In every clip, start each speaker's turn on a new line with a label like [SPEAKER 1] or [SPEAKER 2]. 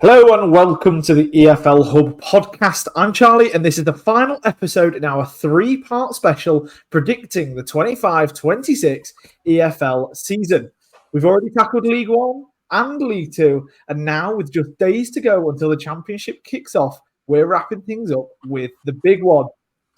[SPEAKER 1] Hello and welcome to the EFL Hub podcast. I'm Charlie and this is the final episode in our three-part special predicting the 25-26 EFL season. We've already tackled League One and League Two, and now with just days to go until the Championship kicks off, we're wrapping things up with the big one.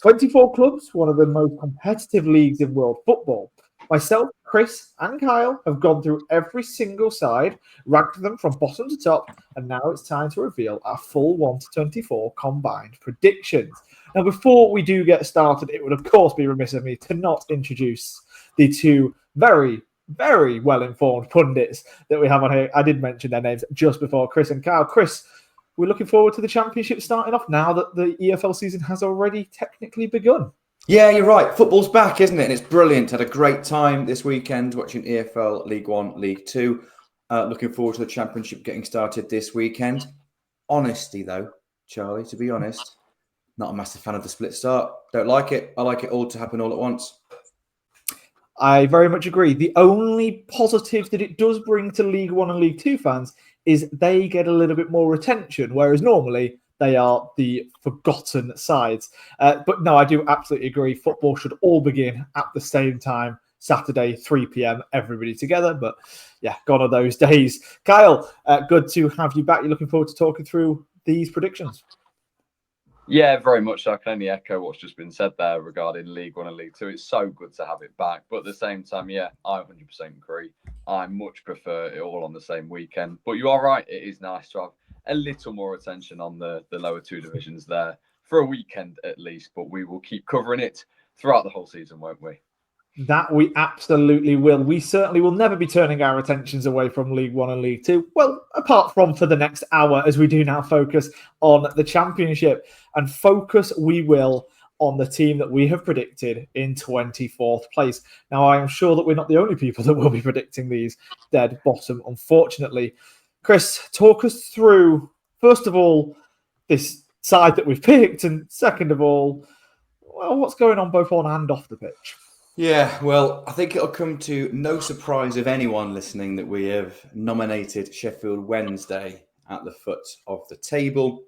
[SPEAKER 1] 24 clubs, one of the most competitive leagues in world football. Myself, Chris, and Kyle have gone through every single side, ranked them from bottom to top, and now it's time to reveal our full 1-24 combined predictions. Now, before we do get started, it would of course be remiss of me to not introduce the two very well-informed pundits that we have on here. I did mention their names just before, Chris and Kyle. Chris, we're looking forward to the Championship starting off now that the EFL season has already technically begun.
[SPEAKER 2] Yeah, you're right. Football's back, isn't it? And it's brilliant. Had a great time this weekend watching EFL League One, League Two. Looking forward to the Championship getting started this weekend. Honesty, though, Charlie, to be honest, not a massive fan of the split start. Don't like it. I like it all to happen all at once.
[SPEAKER 1] I very much agree. The only positive that it does bring to League One and League Two fans is they get a little bit more attention, whereas normally they are the forgotten sides. But no, I do absolutely agree. Football should all begin at the same time, Saturday, 3 p.m, everybody together. But yeah, gone are those days. Kyle, good to have you back. You're looking forward to talking through these predictions?
[SPEAKER 3] Yeah, very much so. I can only echo what's just been said there regarding League One and League Two. It's so good to have it back. But at the same time, yeah, I 100% agree. I much prefer it all on the same weekend. But you are right. It is nice to have a little more attention on the lower two divisions there for a weekend at least. But we will keep covering it throughout the whole season, won't we?
[SPEAKER 1] That we absolutely will. We certainly will never be turning our attentions away from League One and League Two. Well, apart from for the next hour, as we do now focus on the Championship. And focus we will on the team that we have predicted in 24th place. Now, I am sure that we're not the only people that will be predicting these dead bottom, unfortunately. Chris, talk us through, first of all, this side that we've picked, and second of all, well, what's going on both on and off the pitch?
[SPEAKER 2] Yeah, well, I think it'll come to no surprise of anyone listening that we have nominated Sheffield Wednesday at the foot of the table.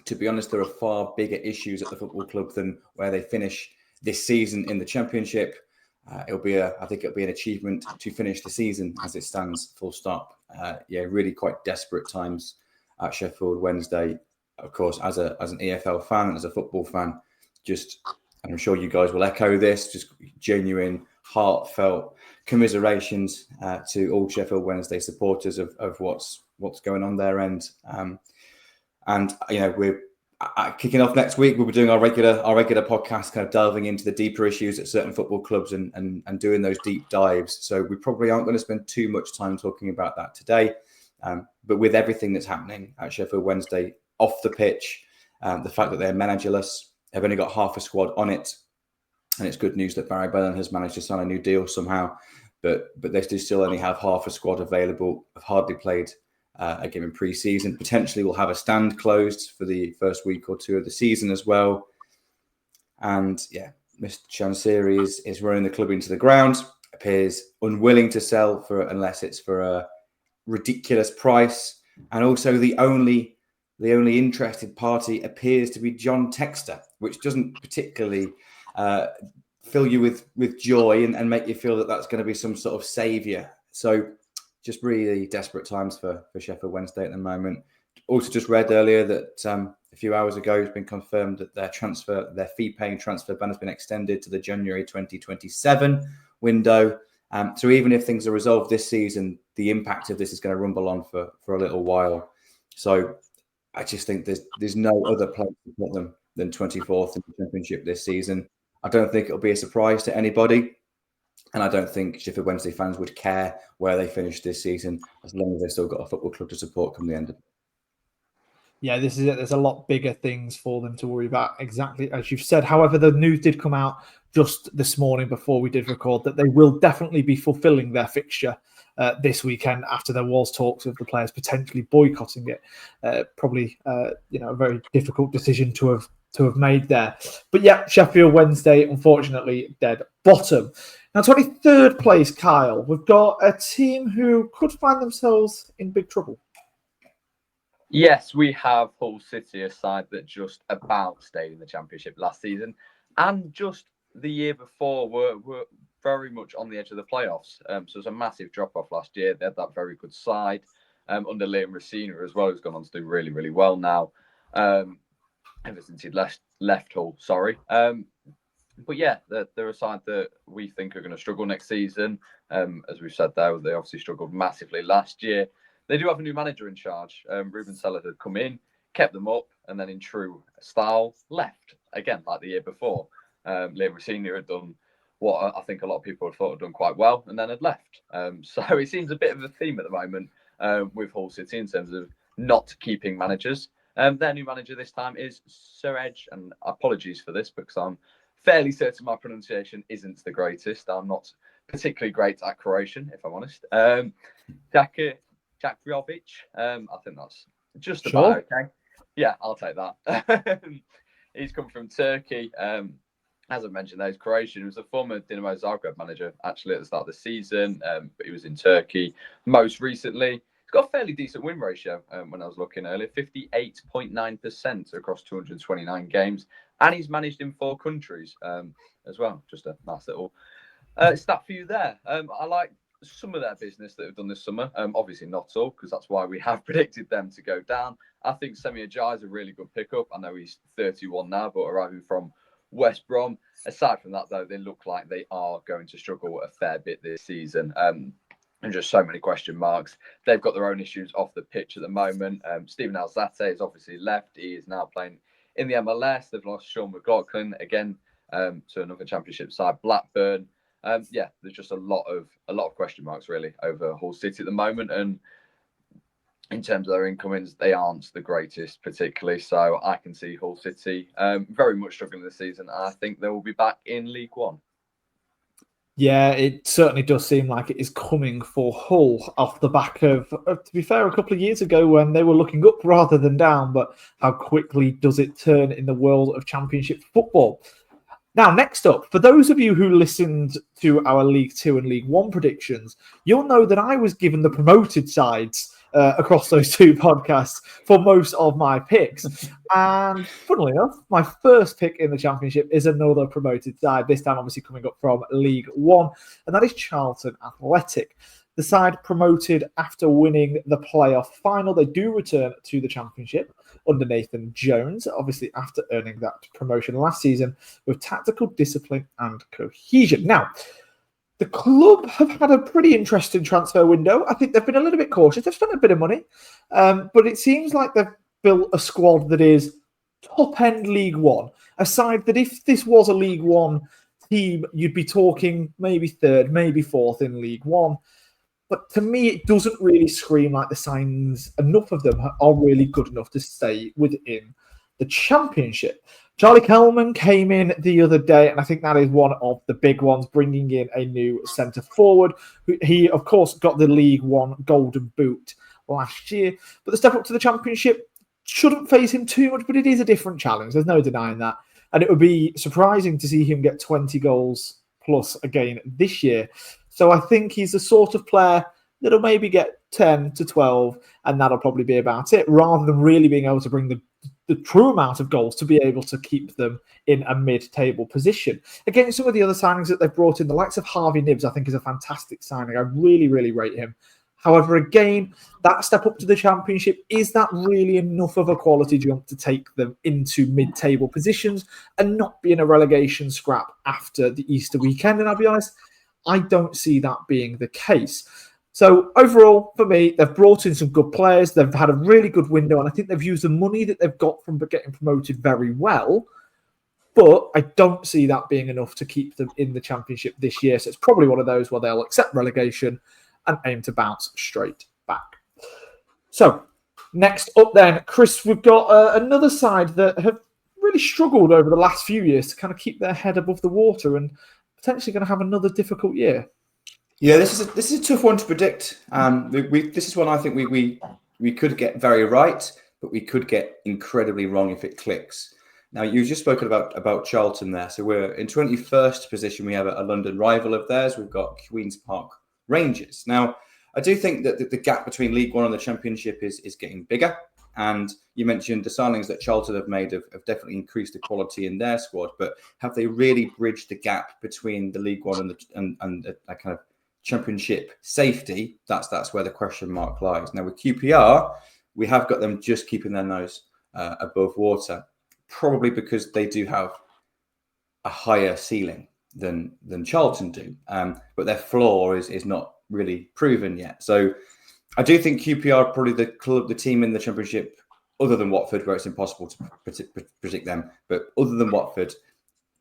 [SPEAKER 2] To be honest, there are far bigger issues at the football club than where they finish this season in the Championship. I think it'll be an achievement to finish the season as it stands, full stop. Really quite desperate times at Sheffield Wednesday. Of course, as an EFL fan, as a football fan, and I'm sure you guys will echo this, just genuine, heartfelt commiserations to all Sheffield Wednesday supporters of what's going on their end. And we're kicking off next week. We'll be doing our regular podcast, kind of delving into the deeper issues at certain football clubs and doing those deep dives. So we probably aren't going to spend too much time talking about that today. But with everything that's happening at Sheffield Wednesday off the pitch, the fact that they're managerless, they've only got half a squad on it, and it's good news that Barry Bellin has managed to sign a new deal somehow. But they still only have half a squad available. Have hardly played a game in pre-season. Potentially will have a stand closed for the first week or two of the season as well. And yeah, Mr. Chansiri is running the club into the ground, appears unwilling to sell unless it's for a ridiculous price. And also the only interested party appears to be John Textor, which doesn't particularly fill you with joy and make you feel that that's going to be some sort of saviour. So just really desperate times for Sheffield Wednesday at the moment. Also just read earlier that a few hours ago it's been confirmed that their fee-paying transfer ban has been extended to the January 2027 window. So even if things are resolved this season, the impact of this is going to rumble on for a little while. So I just think there's no other place to put them than 24th in the Championship this season. I don't think it'll be a surprise to anybody. And I don't think Sheffield Wednesday fans would care where they finish this season as long as they've still got a football club to support come the end of it.
[SPEAKER 1] Yeah, this is it. There's a lot bigger things for them to worry about, exactly as you've said. However, the news did come out just this morning before we did record that they will definitely be fulfilling their fixture this weekend after there was talks of the players potentially boycotting it. Probably, a very difficult decision to have made there. But yeah, Sheffield Wednesday, unfortunately, dead bottom. Now, 23rd place, Kyle. We've got a team who could find themselves in big trouble.
[SPEAKER 3] Yes, we have Hull City, a side that just about stayed in the Championship last season, and just the year before were very much on the edge of the playoffs. So it was a massive drop off last year. They had that very good side under Liam Racina as well, who's gone on to do really, really well now. Ever since he'd left Hull, sorry. But yeah, they're a side that we think are going to struggle next season. As we've said there, they obviously struggled massively last year. They do have a new manager in charge. Ruben Sellers had come in, kept them up, and then in true style, left again like the year before. Liam Racina had done what I think a lot of people had thought had done quite well, and then had left. So it seems a bit of a theme at the moment with Hull City in terms of not keeping managers. Their new manager this time is Sir Edge, and apologies for this because I'm fairly certain my pronunciation isn't the greatest. I'm not particularly great at Croatian, if I'm honest. Jakvjovic. I think that's just about okay. Yeah, I'll take that. He's come from Turkey. As I mentioned, there's Croatian. He was a former Dinamo Zagreb manager, actually, at the start of the season, but he was in Turkey most recently. He's got a fairly decent win ratio when I was looking earlier, 58.9% across 229 games. And he's managed in 4 countries as well. Just a nice little stat for you there. I like some of their business that they've done this summer. Obviously not all, because that's why we have predicted them to go down. I think Semi Ajayi is a really good pickup. I know he's 31 now, but arriving from West Brom. Aside from that, though, they look like they are going to struggle a fair bit this season. And just so many question marks. They've got their own issues off the pitch at the moment. Stephen Alzate has obviously left. He is now playing in the MLS. They've lost Sean McLaughlin again to another Championship side, Blackburn. Yeah, there's just a lot of question marks really over Hull City at the moment, and in terms of their incomings, they aren't the greatest particularly. So I can see Hull City very much struggling this season. I think they will be back in League One.
[SPEAKER 1] Yeah, it certainly does seem like it is coming for Hull off the back of, to be fair, a couple of years ago when they were looking up rather than down. But how quickly does it turn in the world of Championship football? Now, next up, for those of you who listened to our League 2 and League 1 predictions, you'll know that I was given the promoted sides across those 2 podcasts for most of my picks. And funnily enough, my first pick in the Championship is another promoted side, this time obviously coming up from League 1, and that is Charlton Athletic. The side promoted after winning the playoff final. They do return to the Championship under Nathan Jones, obviously after earning that promotion last season with tactical discipline and cohesion. Now, the club have had a pretty interesting transfer window. I think they've been a little bit cautious. They've spent a bit of money, but it seems like they've built a squad that is top-end League One. A side that if this was a League One team, you'd be talking maybe 3rd, maybe 4th in League One. But to me, it doesn't really scream like the signs, enough of them are really good enough to stay within the Championship. Charlie Kelman came in the other day, and I think that is one of the big ones, bringing in a new centre forward. He, of course, got the League One Golden Boot last year. But the step up to the Championship shouldn't phase him too much, but it is a different challenge. There's no denying that. And it would be surprising to see him get 20 goals plus again this year. So I think he's the sort of player that'll maybe get 10 to 12, and that'll probably be about it, rather than really being able to bring the true amount of goals to be able to keep them in a mid-table position. Again, some of the other signings that they've brought in, the likes of Harvey Nibbs, I think is a fantastic signing. I really, really rate him. However, again, that step up to the Championship, is that really enough of a quality jump to take them into mid-table positions and not be in a relegation scrap after the Easter weekend? And I'll be honest, I don't see that being the case. So overall, for me, they've brought in some good players. They've had a really good window, and I think they've used the money that they've got from getting promoted very well. But I don't see that being enough to keep them in the Championship this year. So it's probably one of those where they'll accept relegation and aim to bounce straight back. So next up then, Chris, we've got another side that have really struggled over the last few years to kind of keep their head above the water and potentially going to have another difficult year.
[SPEAKER 2] Yeah, this is a tough one to predict. This is one I think we could get very right, but we could get incredibly wrong if it clicks. Now, you've just spoken about Charlton there. So we're in 21st position. We have a London rival of theirs. We've got Queen's Park Rangers. Now, I do think that the gap between League One and the Championship is getting bigger. And you mentioned the signings that Charlton have made have definitely increased the quality in their squad, but have they really bridged the gap between the League One and the kind of Championship safety? That's where the question mark lies. Now with QPR, we have got them just keeping their nose above water, probably because they do have a higher ceiling than Charlton do, but their floor is not really proven yet. So I do think QPR are probably the team in the Championship, other than Watford, where it's impossible to predict them. But other than Watford,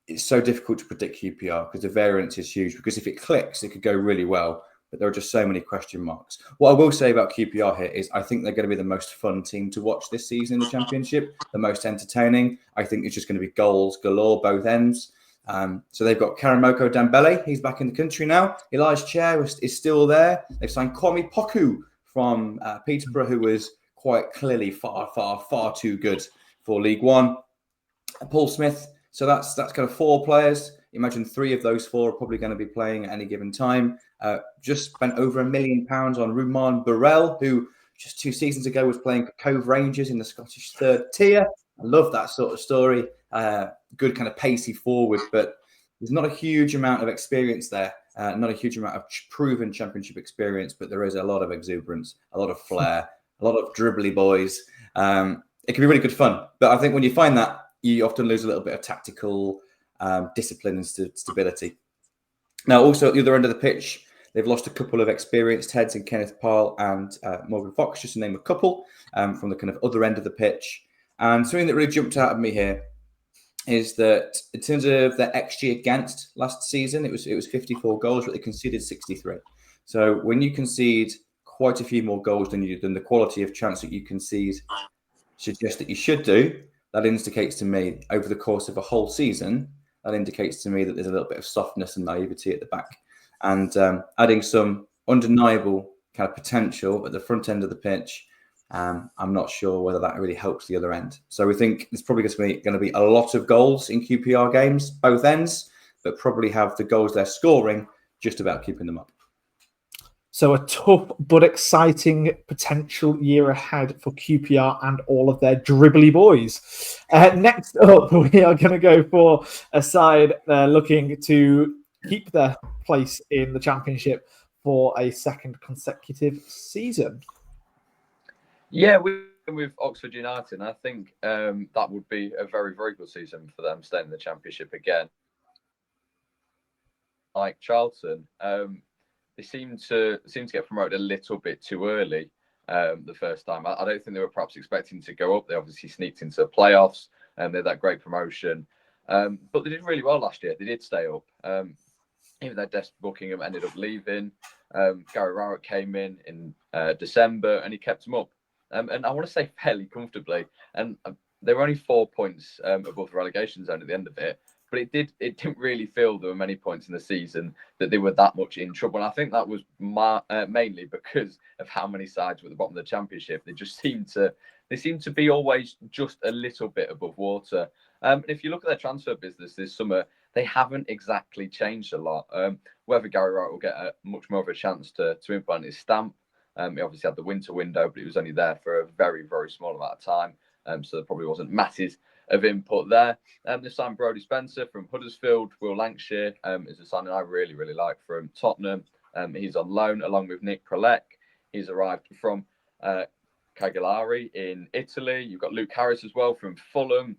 [SPEAKER 2] it's so difficult to predict QPR because the variance is huge. Because if it clicks, it could go really well, but there are just so many question marks. What I will say about QPR here is I think they're going to be the most fun team to watch this season in the Championship, the most entertaining. I think it's just going to be goals galore, both ends. So they've got Karamoko Dembele. He's back in the country now. Elijah Chair is still there. They've signed Kwame Poku from Peterborough, who was quite clearly far too good for League One. Paul Smith. So that's kind of 4 players. Imagine 3 of those 4 are probably going to be playing at any given time. Just spent over £1 million on Ruman Burrell, who just 2 seasons ago was playing for Cove Rangers in the Scottish third tier. I love that sort of story. Good kind of pacey forward, but there's not a huge amount of experience there. Not a huge amount of proven Championship experience, but there is a lot of exuberance, a lot of flair, a lot of dribbly boys. It can be really good fun. But I think when you find that, you often lose a little bit of tactical discipline and stability. Now, also at the other end of the pitch, they've lost a couple of experienced heads in Kenneth Pyle and Morgan Fox, just to name a couple, from the kind of other end of the pitch. And something that really jumped out at me here is that in terms of their XG against last season, it was 54 goals, but they conceded 63. So when you concede quite a few more goals than the quality of chance that you concede suggests that you should do, that indicates to me over the course of a whole season, that indicates to me that there's a little bit of softness and naivety at the back. And adding some undeniable kind of potential at the front end of the pitch, I'm not sure whether that really helps the other end. So we think there's probably going to be a lot of goals in QPR games, both ends, but probably have the goals they're scoring just about keeping them up.
[SPEAKER 1] So a tough but exciting potential year ahead for QPR and all of their dribbly boys. Next up, we are going to go for a side looking to keep their place in the Championship for a second consecutive season.
[SPEAKER 3] Yeah, with Oxford United, and I think that would be a very, very good season for them staying in the Championship again. Like Charlton, they seem to get promoted a little bit too early the first time. I don't think they were perhaps expecting to go up. They obviously sneaked into the playoffs and they had that great promotion. But they did really well last year. They did stay up. Even though Des Buckingham ended up leaving, Gary Rowett came in December and he kept them up. And I want to say fairly comfortably. And they were only 4 points above the relegation zone at the end of it. But it didn't really feel there were many points in the season that they were that much in trouble. And I think that was mainly because of how many sides were at the bottom of the Championship. They seem to be always just a little bit above water. And if you look at their transfer business this summer, they haven't exactly changed a lot. Whether Gary Wright will get much more of a chance to implement his stamp. He obviously had the winter window, but he was only there for a very, very small amount of time. So there probably wasn't masses of input there. They signed Brodie Spencer from Huddersfield. Will Lancashire is a signing I really, really like from Tottenham. He's on loan along with Nick Prelec. He's arrived from Cagliari in Italy. You've got Luke Harris as well from Fulham.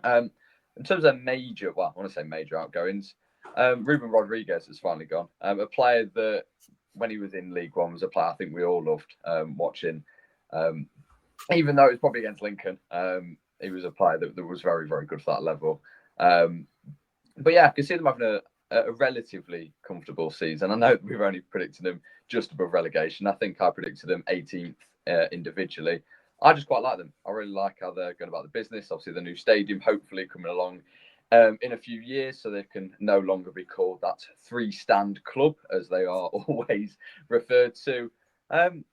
[SPEAKER 3] In terms of major, I want to say major outgoings, Ruben Rodriguez has finally gone. A player that, when he was in League One, was a player I think we all loved watching. Even though it was probably against Lincoln, he was a player that was very, very good for that level. But yeah, I can see them having a relatively comfortable season. I know we've only predicted them just above relegation. I think I predicted them 18th individually. I just quite like them. I really like how they're going about the business. Obviously, the new stadium hopefully coming along in a few years, so they can no longer be called that three-stand club, as they are always referred to. And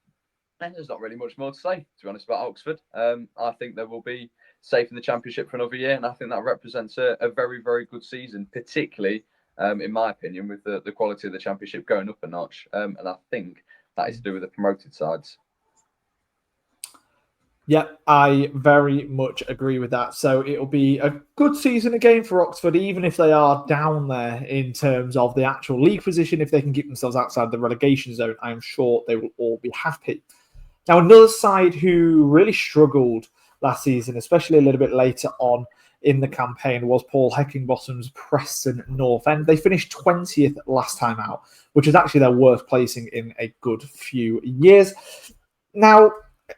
[SPEAKER 3] there's not really much more to say, to be honest, about Oxford. I think they will be safe in the Championship for another year, and I think that represents a very, very good season, particularly, in my opinion, with the quality of the Championship going up a notch. And I think that is to do with the promoted sides.
[SPEAKER 1] Yeah, I very much agree with that. So it'll be a good season again for Oxford, even if they are down there in terms of the actual league position. If they can keep themselves outside the relegation zone, I'm sure they will all be happy. Now, another side who really struggled last season, especially a little bit later on in the campaign, was Paul Heckingbottom's Preston North End. They finished 20th last time out, which is actually their worst placing in a good few years. Now,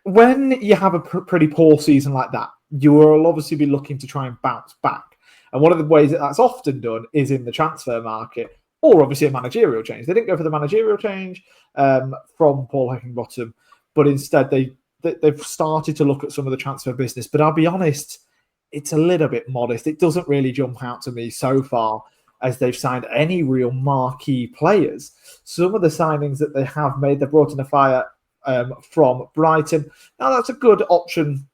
[SPEAKER 1] when you have a pretty poor season like that, you will obviously be looking to try and bounce back. And one of the ways that that's often done is in the transfer market, or obviously a managerial change. They didn't go for the managerial change from Paul Heckingbottom, but instead they've started to look at some of the transfer business. But I'll be honest, it's a little bit modest. It doesn't really jump out to me so far as they've signed any real marquee players. Some of the signings that they have made, they brought in a fire from Brighton. Now that's a good option,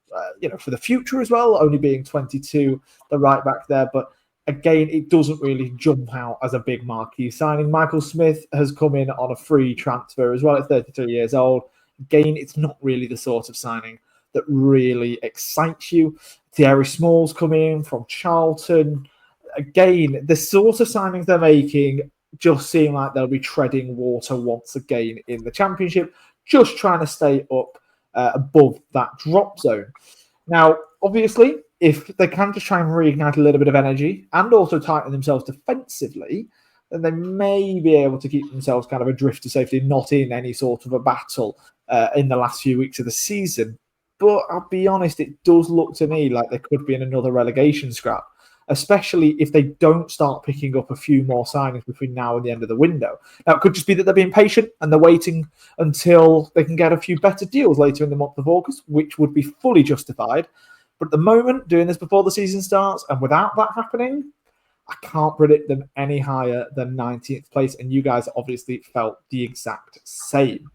[SPEAKER 1] for the future as well, only being 22, the right back there. But again, it doesn't really jump out as a big marquee signing. Michael Smith has come in on a free transfer as well at 33 years old. Again, it's not really the sort of signing that really excites you. Thierry Small's come in from Charlton. Again, the sort of signings they're making just seem like they'll be treading water once again in the Championship, just trying to stay up above that drop zone. Now, obviously, if they can just try and reignite a little bit of energy and also tighten themselves defensively, then they may be able to keep themselves kind of adrift to safety, not in any sort of a battle in the last few weeks of the season. But I'll be honest, it does look to me like they could be in another relegation scrap, especially if they don't start picking up a few more signings between now and the end of the window. Now, it could just be that they're being patient and they're waiting until they can get a few better deals later in the month of August, which would be fully justified. But at the moment, doing this before the season starts, and without that happening, I can't predict them any higher than 19th place. And you guys obviously felt the exact same.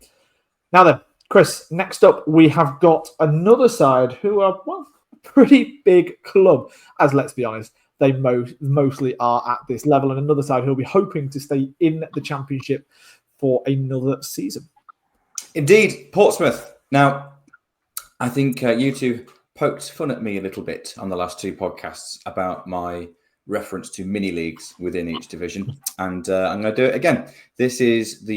[SPEAKER 1] Now then, Chris, next up, we have got another side who are, a pretty big club, as let's be honest, they mostly are at this level, and another side who'll be hoping to stay in the Championship for another season.
[SPEAKER 2] Indeed, Portsmouth. Now, I think you two poked fun at me a little bit on the last two podcasts about my reference to mini leagues within each division, and I'm going to do it again. This is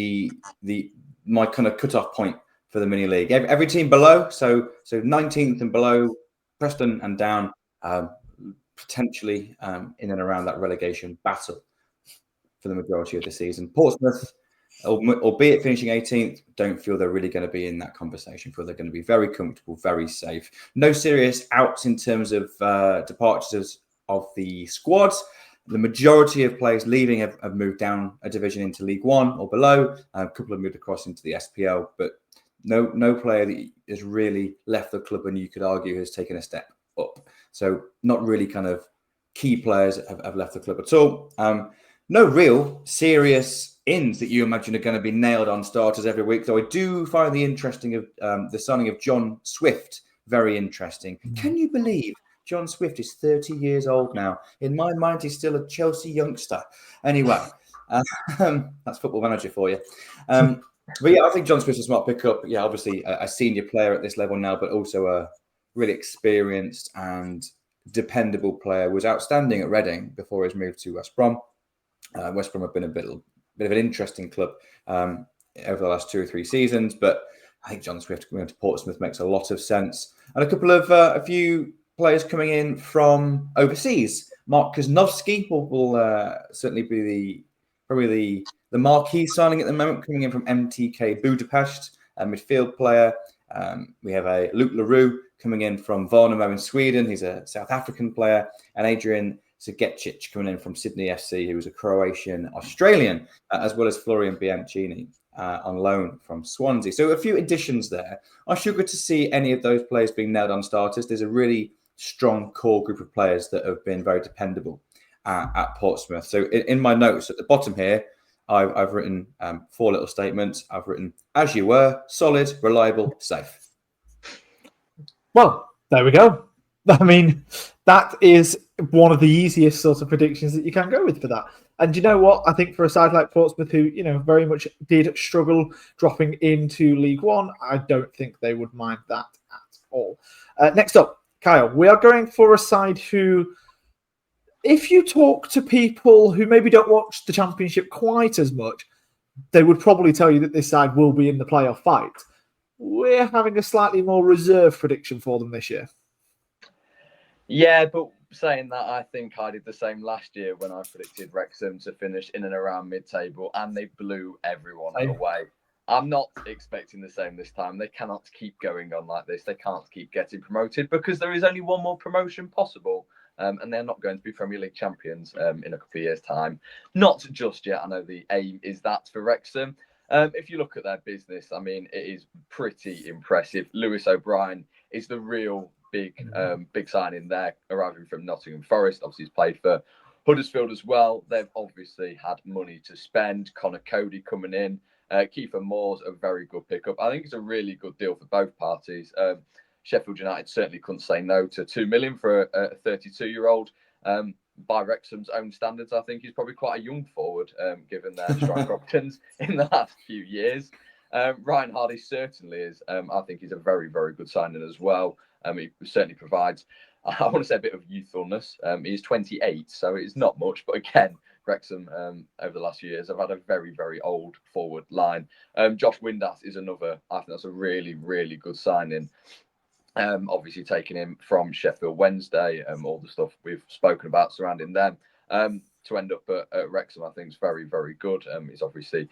[SPEAKER 2] my kind of cut-off point for the mini league. Every team below, so 19th and below, Preston and down, potentially in and around that relegation battle for the majority of the season. Portsmouth, albeit finishing 18th, don't feel they're really going to be in that conversation. Feel they're going to be very comfortable, very safe. No serious outs in terms of departures of the squads. The majority of players leaving have moved down a division into League One or below. A couple have moved across into the SPL, but no player that has really left the club and you could argue has taken a step up. So not really kind of key players have left the club at all. No real serious ins that you imagine are going to be nailed on starters every week. Though I do find the interesting of the signing of John Swift very interesting. Can you believe John Swift is 30 years old now? In my mind, he's still a Chelsea youngster. Anyway, that's Football Manager for you. But yeah, I think John Swift's a smart pickup. Yeah, obviously a senior player at this level now, but also a really experienced and dependable player. Was outstanding at Reading before his move to West Brom. West Brom have been a bit of an interesting club over the last 2 or 3 seasons, but I think John Swift coming to Portsmouth makes a lot of sense. And a couple of a few players coming in from overseas. Mark Kuznovsky will certainly be probably the marquee signing at the moment, coming in from MTK Budapest, a midfield player. We have a Luke Leroux coming in from Varnamo in Sweden. He's a South African player. And Adrian Zagecic coming in from Sydney FC, who is a Croatian-Australian, as well as Florian Bianchini on loan from Swansea. So a few additions there. I struggle to see any of those players being nailed on starters. There's a really strong core group of players that have been very dependable at Portsmouth. So in my notes at the bottom here, I've written 4 little statements. I've written, as you were, solid, reliable, safe.
[SPEAKER 1] Well, there we go. I mean, that is one of the easiest sort of predictions that you can go with for that. And you know what? I think for a side like Portsmouth, who, very much did struggle dropping into League One, I don't think they would mind that at all. Next up, Kyle, we are going for a side who, if you talk to people who maybe don't watch the Championship quite as much, they would probably tell you that this side will be in the playoff fight. We're having a slightly more reserved prediction for them this year.
[SPEAKER 3] Yeah, but saying that, I think I did the same last year when I predicted Wrexham to finish in and around mid-table, and they blew everyone away. I'm not expecting the same this time. They cannot keep going on like this. They can't keep getting promoted because there is only one more promotion possible. And they're not going to be Premier League champions in a couple of years' time. Not just yet. I know the aim is that for Wrexham. If you look at their business, I mean, it is pretty impressive. Lewis O'Brien is the real big signing there, arriving from Nottingham Forest. Obviously, he's played for Huddersfield as well. They've obviously had money to spend. Connor Cody coming in. Kiefer Moore's a very good pickup. I think it's a really good deal for both parties. Sheffield United certainly couldn't say no to 2 million for a 32-year-old. By Wrexham's own standards, I think he's probably quite a young forward, given their strike options in the last few years. Ryan Hardy certainly is. I think he's a very, very good signing as well. He certainly provides, I want to say, a bit of youthfulness. He's 28, so it's not much. But again, Wrexham, over the last few years, have had a very, very old forward line. Josh Windass is another. I think that's a really, really good signing. Obviously taking him from Sheffield Wednesday, all the stuff we've spoken about surrounding them, to end up at Wrexham, I think is very, very good. He's obviously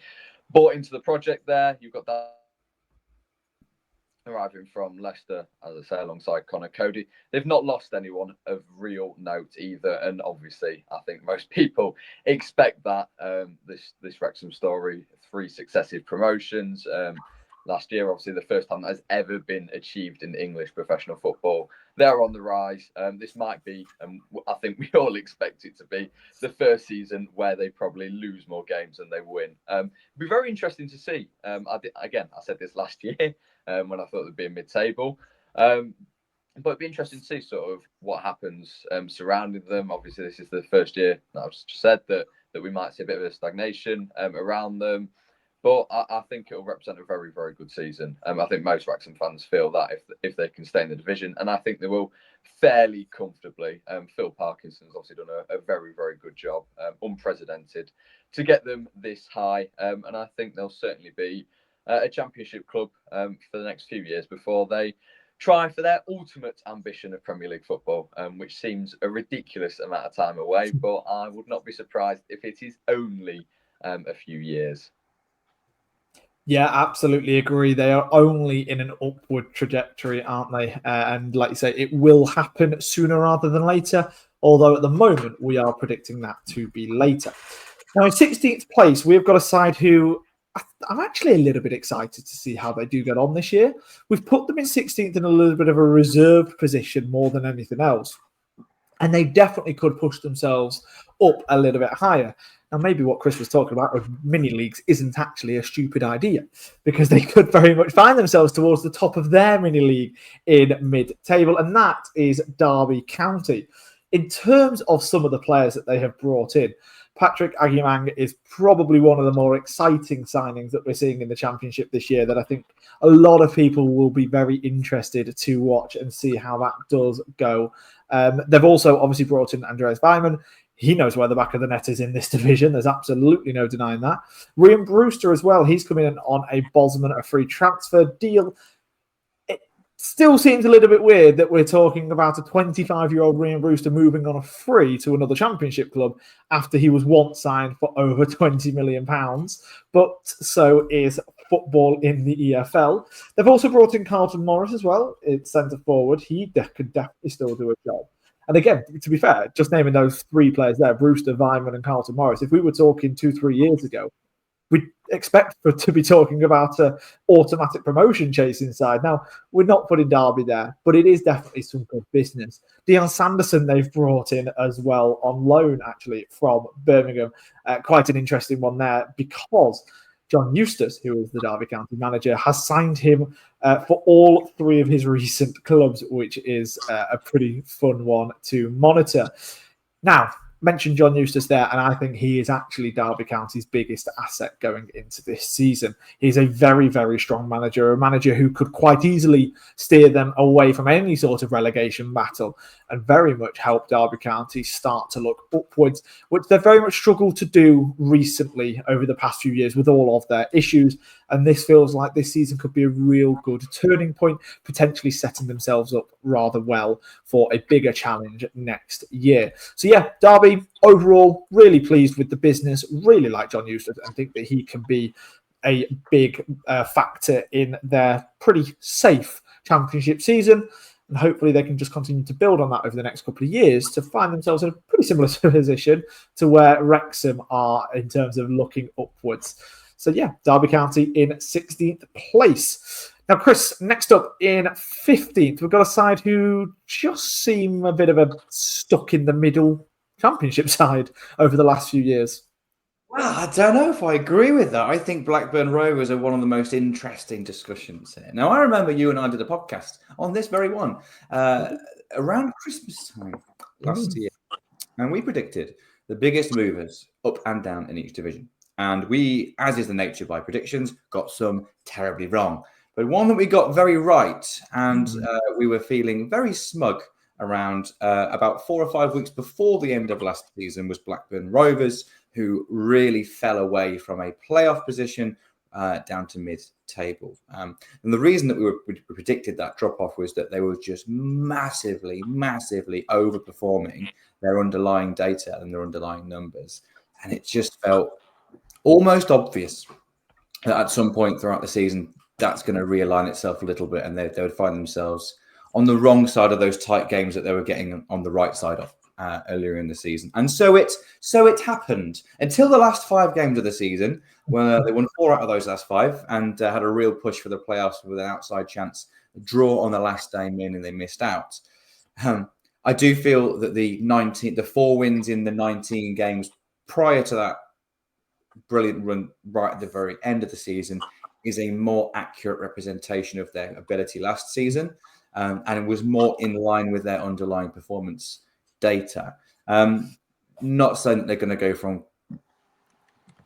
[SPEAKER 3] bought into the project there. You've got that arriving from Leicester, as I say, alongside Connor Cody. They've not lost anyone of real note either, and obviously I think most people expect that. This Wrexham story, 3 successive promotions. Last year, obviously, the first time that has ever been achieved in English professional football. They're on the rise. This might be, I think we all expect it to be, the first season where they probably lose more games than they win. It'd be very interesting to see. I said this last year when I thought it would be a mid-table. But it'd be interesting to see sort of what happens surrounding them. Obviously, this is the first year that I've just said that we might see a bit of a stagnation around them. But I think it'll represent a very, very good season. I think most Wrexham fans feel that if they can stay in the division, and I think they will fairly comfortably. Phil Parkinson's obviously done a very, very good job, unprecedented, to get them this high. And I think they'll certainly be a championship club for the next few years before they try for their ultimate ambition of Premier League football, which seems a ridiculous amount of time away. But I would not be surprised if it is only a few years.
[SPEAKER 1] Yeah, absolutely agree. They are only in an upward trajectory, aren't they? And like you say, it will happen sooner rather than later, although at the moment we are predicting that to be later. Now, in 16th place, we've got a side who I'm actually a little bit excited to see how they do get on this year. We've put them in 16th in a little bit of a reserved position more than anything else. And they definitely could push themselves up a little bit higher. Now, maybe what Chris was talking about with mini leagues isn't actually a stupid idea, because they could very much find themselves towards the top of their mini league in mid-table, and that is Derby County. In terms of some of the players that they have brought in, Patrick Agyemang is probably one of the more exciting signings that we're seeing in the Championship this year, that I think a lot of people will be very interested to watch and see how that does go. They've also obviously brought in Andreas Weimann. He knows where the back of the net is in this division. There's absolutely no denying that. Ryan Brewster as well. He's coming in on a Bosman, a free transfer deal. It still seems a little bit weird that we're talking about a 25-year-old Ryan Brewster moving on a free to another Championship club after he was once signed for over £20 million. But so is football in the EFL. They've also brought in Carlton Morris as well. It's centre forward. He could definitely still do a job. And again, to be fair, just naming those 3 players there, Brewster, Weimann and Carlton Morris, if we were talking 2-3 years ago, we'd expect to be talking about an automatic promotion chase inside. Now, we're not putting Derby there, but it is definitely some good business. Dion Sanderson they've brought in as well on loan, actually, from Birmingham. Quite an interesting one there, because John Eustace, who is the Derby County manager, has signed him for all 3 of his recent clubs, which is a pretty fun one to monitor. Now, mentioned John Eustace there, and I think he is actually Derby County's biggest asset going into this season. He's a very, very strong manager, a manager who could quite easily steer them away from any sort of relegation battle and very much help Derby County start to look upwards, which they've very much struggled to do recently over the past few years with all of their issues. And this feels like this season could be a real good turning point, potentially setting themselves up rather well for a bigger challenge next year. So yeah, Derby, overall, really pleased with the business, really like John Eustace and think that he can be a big factor in their pretty safe championship season. And hopefully they can just continue to build on that over the next couple of years to find themselves in a pretty similar position to where Wrexham are in terms of looking upwards. So yeah, Derby County in 16th place. Now, Chris, next up in 15th, we've got a side who just seem a bit of a stuck in the middle championship side over the last few years.
[SPEAKER 2] Well, I don't know if I agree with that. I think Blackburn Rovers are one of the most interesting discussions here. Now, I remember you and I did a podcast on this very one around Christmas time last year, and we predicted the biggest movers up and down in each division. And we, as is the nature by predictions, got some terribly wrong. But one that we got very right, and we were feeling very smug around about 4 or 5 weeks before the end of last season, was Blackburn Rovers, who really fell away from a playoff position down to mid-table. And the reason that we predicted that drop-off was that they were just massively, massively overperforming their underlying data and their underlying numbers. And it just felt almost obvious that at some point throughout the season, that's going to realign itself a little bit, and they would find themselves on the wrong side of those tight games that they were getting on the right side of earlier in the season. And so it happened until the last 5 games of the season, where they won 4 out of those last 5 and had a real push for the playoffs with an outside chance. A draw on the last day, meaning they missed out. I do feel that the 4 wins in the 19 games prior to that brilliant run right at the very end of the season is a more accurate representation of their ability last season, and it was more in line with their underlying performance data. Not saying that they're going to go from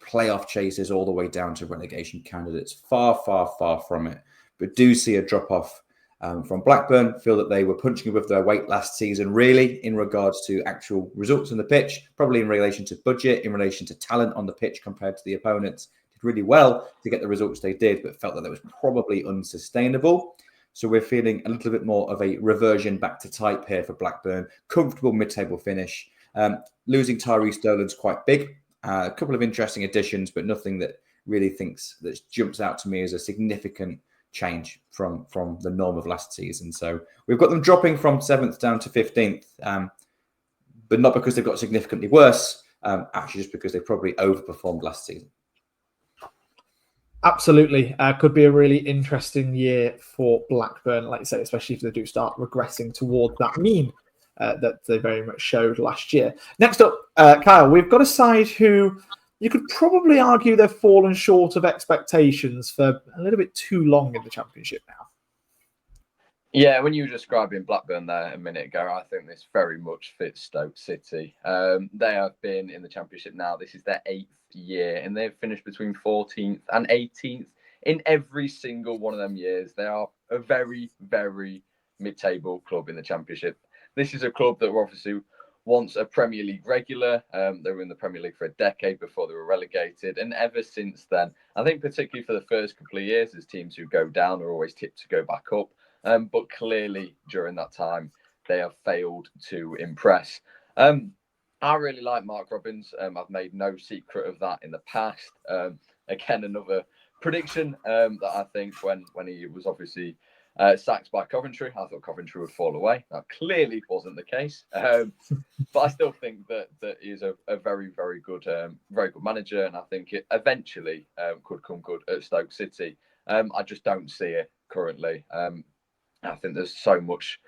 [SPEAKER 2] playoff chasers all the way down to relegation candidates. Far, far, far from it. But do see a drop-off from Blackburn. Feel that they were punching above their weight last season, really, in regards to actual results on the pitch, probably in relation to budget, in relation to talent on the pitch compared to the opponents. Did really well to get the results they did, but felt that that was probably unsustainable. So we're feeling a little bit more of a reversion back to type here for Blackburn. Comfortable mid-table finish. Losing Tyree Stolan's quite big. A couple of interesting additions, but nothing that really that jumps out to me as a significant change from the norm of last season. So we've got them dropping from 7th down to 15th, but not because they've got significantly worse, actually just because they probably overperformed last season.
[SPEAKER 1] Absolutely. Could be a really interesting year for Blackburn, like you say, especially if they do start regressing towards that mean that they very much showed last year. Next up, Kyle, we've got a side who you could probably argue they've fallen short of expectations for a little bit too long in the Championship now.
[SPEAKER 3] Yeah, when you were describing Blackburn there a minute ago, I think this very much fits Stoke City. They have been in the Championship now. This is their 8th year, and they've finished between 14th and 18th in every single one of them years. They are a very, very mid-table club in the Championship. This is a club that were obviously once a Premier League regular. They were in the Premier League for a decade before they were relegated. And ever since then, I think particularly for the first couple of years, as teams who go down are always tipped to go back up. But clearly during that time, they have failed to impress. I really like Mark Robins. I've made no secret of that in the past. Again, another prediction that I think when he was obviously sacked by Coventry, I thought Coventry would fall away. That clearly wasn't the case. But I still think that he is a very, very good manager, and I think it eventually could come good at Stoke City. I just don't see it currently. I think there's so much,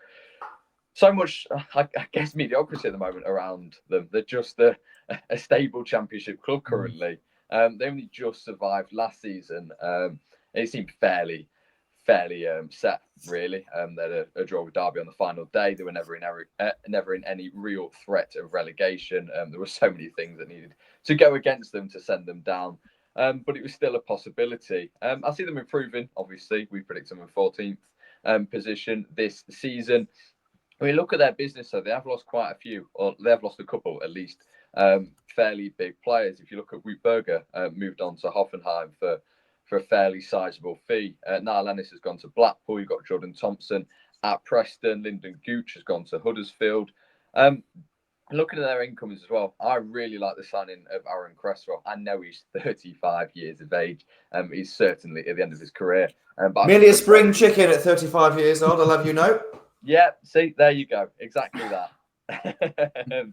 [SPEAKER 3] I guess, mediocrity at the moment around them. They're just a stable Championship club currently. They only just survived last season. It seemed fairly fairly set, really. They had a draw with Derby on the final day. They were never in any real threat of relegation. There were so many things that needed to go against them to send them down. But it was still a possibility. I see them improving, obviously. We predict them in 14th position this season. When you look at their business, so they have lost quite a few, or they have lost a couple at least, fairly big players. If you look at Wutberger, moved on to Hoffenheim for a fairly sizable fee. Niall Ennis has gone to Blackpool. You've got Jordan Thompson at Preston. Lyndon Gooch has gone to Huddersfield. Looking at their incomes as well, I really like the signing of Aaron Cresswell. I know he's 35 years of age. He's certainly at the end of his career. But
[SPEAKER 2] Merely a spring chicken at 35 years old, I'll have you know.
[SPEAKER 3] Yeah, see, there you go. Exactly that.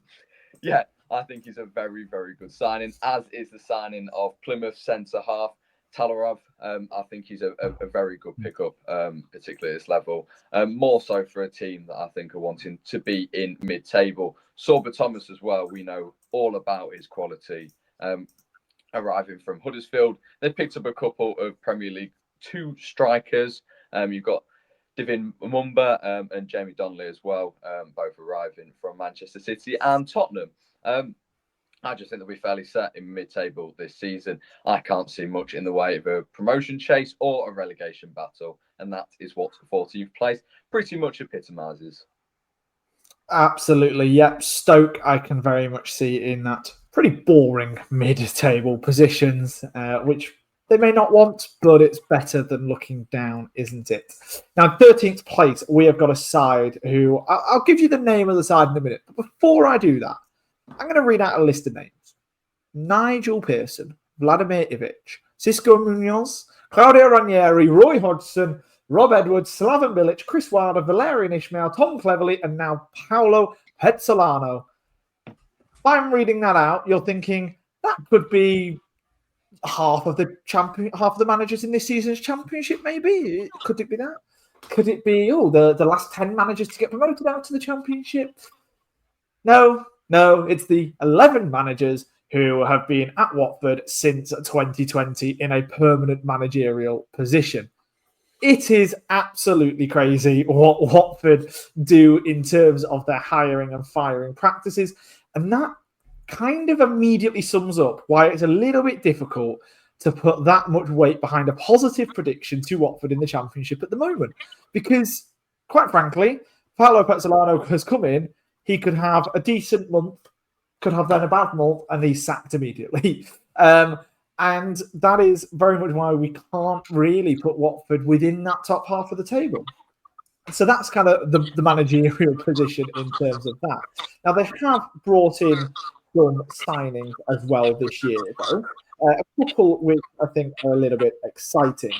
[SPEAKER 3] Yeah, I think he's a very, very good signing, as is the signing of Plymouth centre-half Talarov. I think he's a very good pickup, particularly at this level. More so for a team that I think are wanting to be in mid-table. Sorba Thomas as well, we know all about his quality. Arriving from Huddersfield. They picked up a couple of Premier League 2 strikers. You've got Divin Mumba and Jamie Donnelly as well, both arriving from Manchester City and Tottenham. I just think they'll be fairly set in mid-table this season. I can't see much in the way of a promotion chase or a relegation battle, and that is what the 14th place pretty much epitomises.
[SPEAKER 1] Absolutely, yep. Stoke, I can very much see in that pretty boring mid-table positions, which they may not want, but it's better than looking down, isn't it? Now, 13th place, we have got a side who... I'll give you the name of the side in a minute, but before I do that, I'm going to read out a list of names. Nigel Pearson, Vladimir Ivic, Cisco Munoz, Claudio Ranieri, Roy Hodgson, Rob Edwards, Slaven Bilic, Chris Wilder, Valerian Ishmael, Tom Cleverley, and now Paolo Pezzolano. If I'm reading that out, you're thinking that could be half of the managers in this season's championship, maybe? Could it be that? Could it be, the last 10 managers to get promoted out to the championship? No, it's the 11 managers who have been at Watford since 2020 in a permanent managerial position. It is absolutely crazy what Watford do in terms of their hiring and firing practices. And that kind of immediately sums up why it's a little bit difficult to put that much weight behind a positive prediction to Watford in the Championship at the moment. Because, quite frankly, Paolo Pezzolano has come in, he could have a decent month, could have then a bad month, and he's sacked immediately. And that is very much why we can't really put Watford within that top half of the table. So that's kind of the managerial position in terms of that. Now, they have brought in some signings as well this year, though. A couple which I think are a little bit exciting.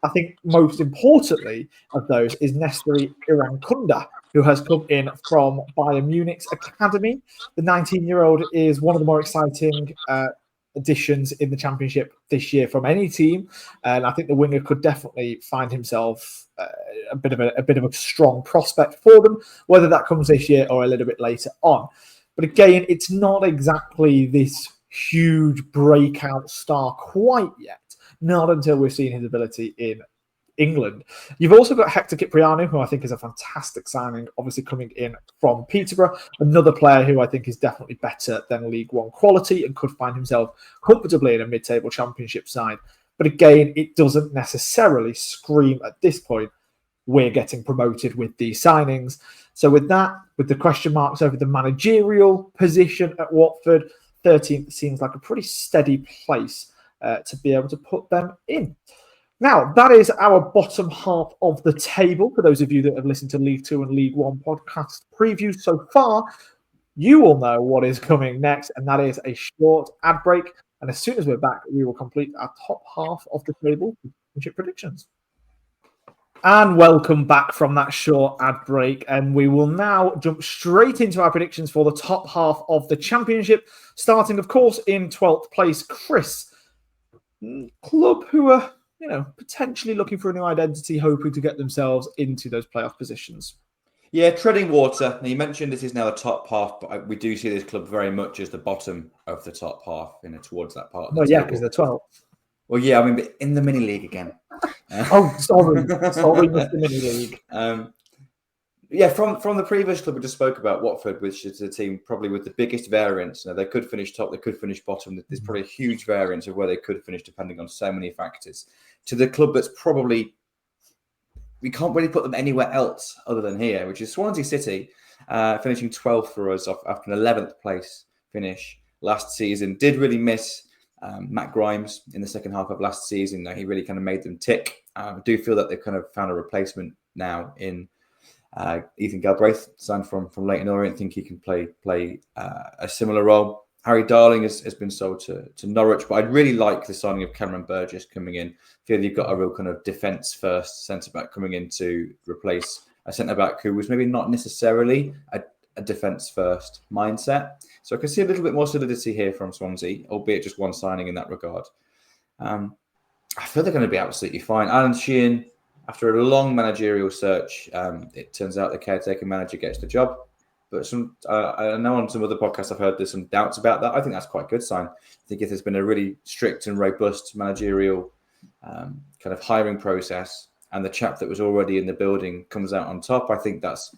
[SPEAKER 1] I think most importantly of those is Nestori Irankunda, who has come in from Bayern Munich's academy. The 19-year-old is one of the more exciting additions in the Championship this year from any team, and I think the winger could definitely find himself a bit of a strong prospect for them, whether that comes this year or a little bit later on. But again, it's not exactly this huge breakout star quite yet, not until we've seen his ability in England. You've also got Hector Cipriano, who I think is a fantastic signing, obviously coming in from Peterborough, another player who I think is definitely better than League One quality and could find himself comfortably in a mid-table Championship side. But again, it doesn't necessarily scream at this point, we're getting promoted with these signings. So with that, with the question marks over the managerial position at Watford, 13th seems like a pretty steady place to be able to put them in. Now, that is our bottom half of the table. For those of you that have listened to League Two and League One podcast previews so far, you will know what is coming next, and that is a short ad break. And as soon as we're back, we will complete our top half of the table with predictions. And welcome back from that short ad break. And we will now jump straight into our predictions for the top half of the Championship, starting, of course, in 12th place. Chris, club who are potentially looking for a new identity, hoping to get themselves into those playoff positions.
[SPEAKER 2] Yeah, treading water. Now, you mentioned this is now a top half, but we do see this club very much as the bottom of the top half, towards that part of the table.
[SPEAKER 1] Yeah, because they're 12th.
[SPEAKER 2] Well, yeah, but in the mini league again.
[SPEAKER 1] Sorry, Mr. Mini League.
[SPEAKER 2] Yeah, from the previous club we just spoke about, Watford, which is a team probably with the biggest variance. They could finish top, they could finish bottom. There's probably a huge variance of where they could finish depending on so many factors. To the club that's probably, we can't really put them anywhere else other than here, which is Swansea City, finishing 12th for us after an 11th place finish last season. Did really miss Matt Grimes in the second half of last season. He really kind of made them tick. I do feel that they've kind of found a replacement now in Ethan Galbraith, signed from Leyton Orient. I think he can play a similar role. Harry Darling has been sold to Norwich, but I'd really like the signing of Cameron Burgess coming in. I feel you've got a real kind of defence-first centre-back coming in to replace a centre-back who was maybe not necessarily a defence-first mindset. So I can see a little bit more solidity here from Swansea, albeit just one signing in that regard. I feel they're going to be absolutely fine. Alan Sheehan, after a long managerial search, it turns out the caretaker manager gets the job. But I know on some other podcasts I've heard there's some doubts about that. I think that's quite a good sign. I think if there's been a really strict and robust managerial kind of hiring process and the chap that was already in the building comes out on top, I think that's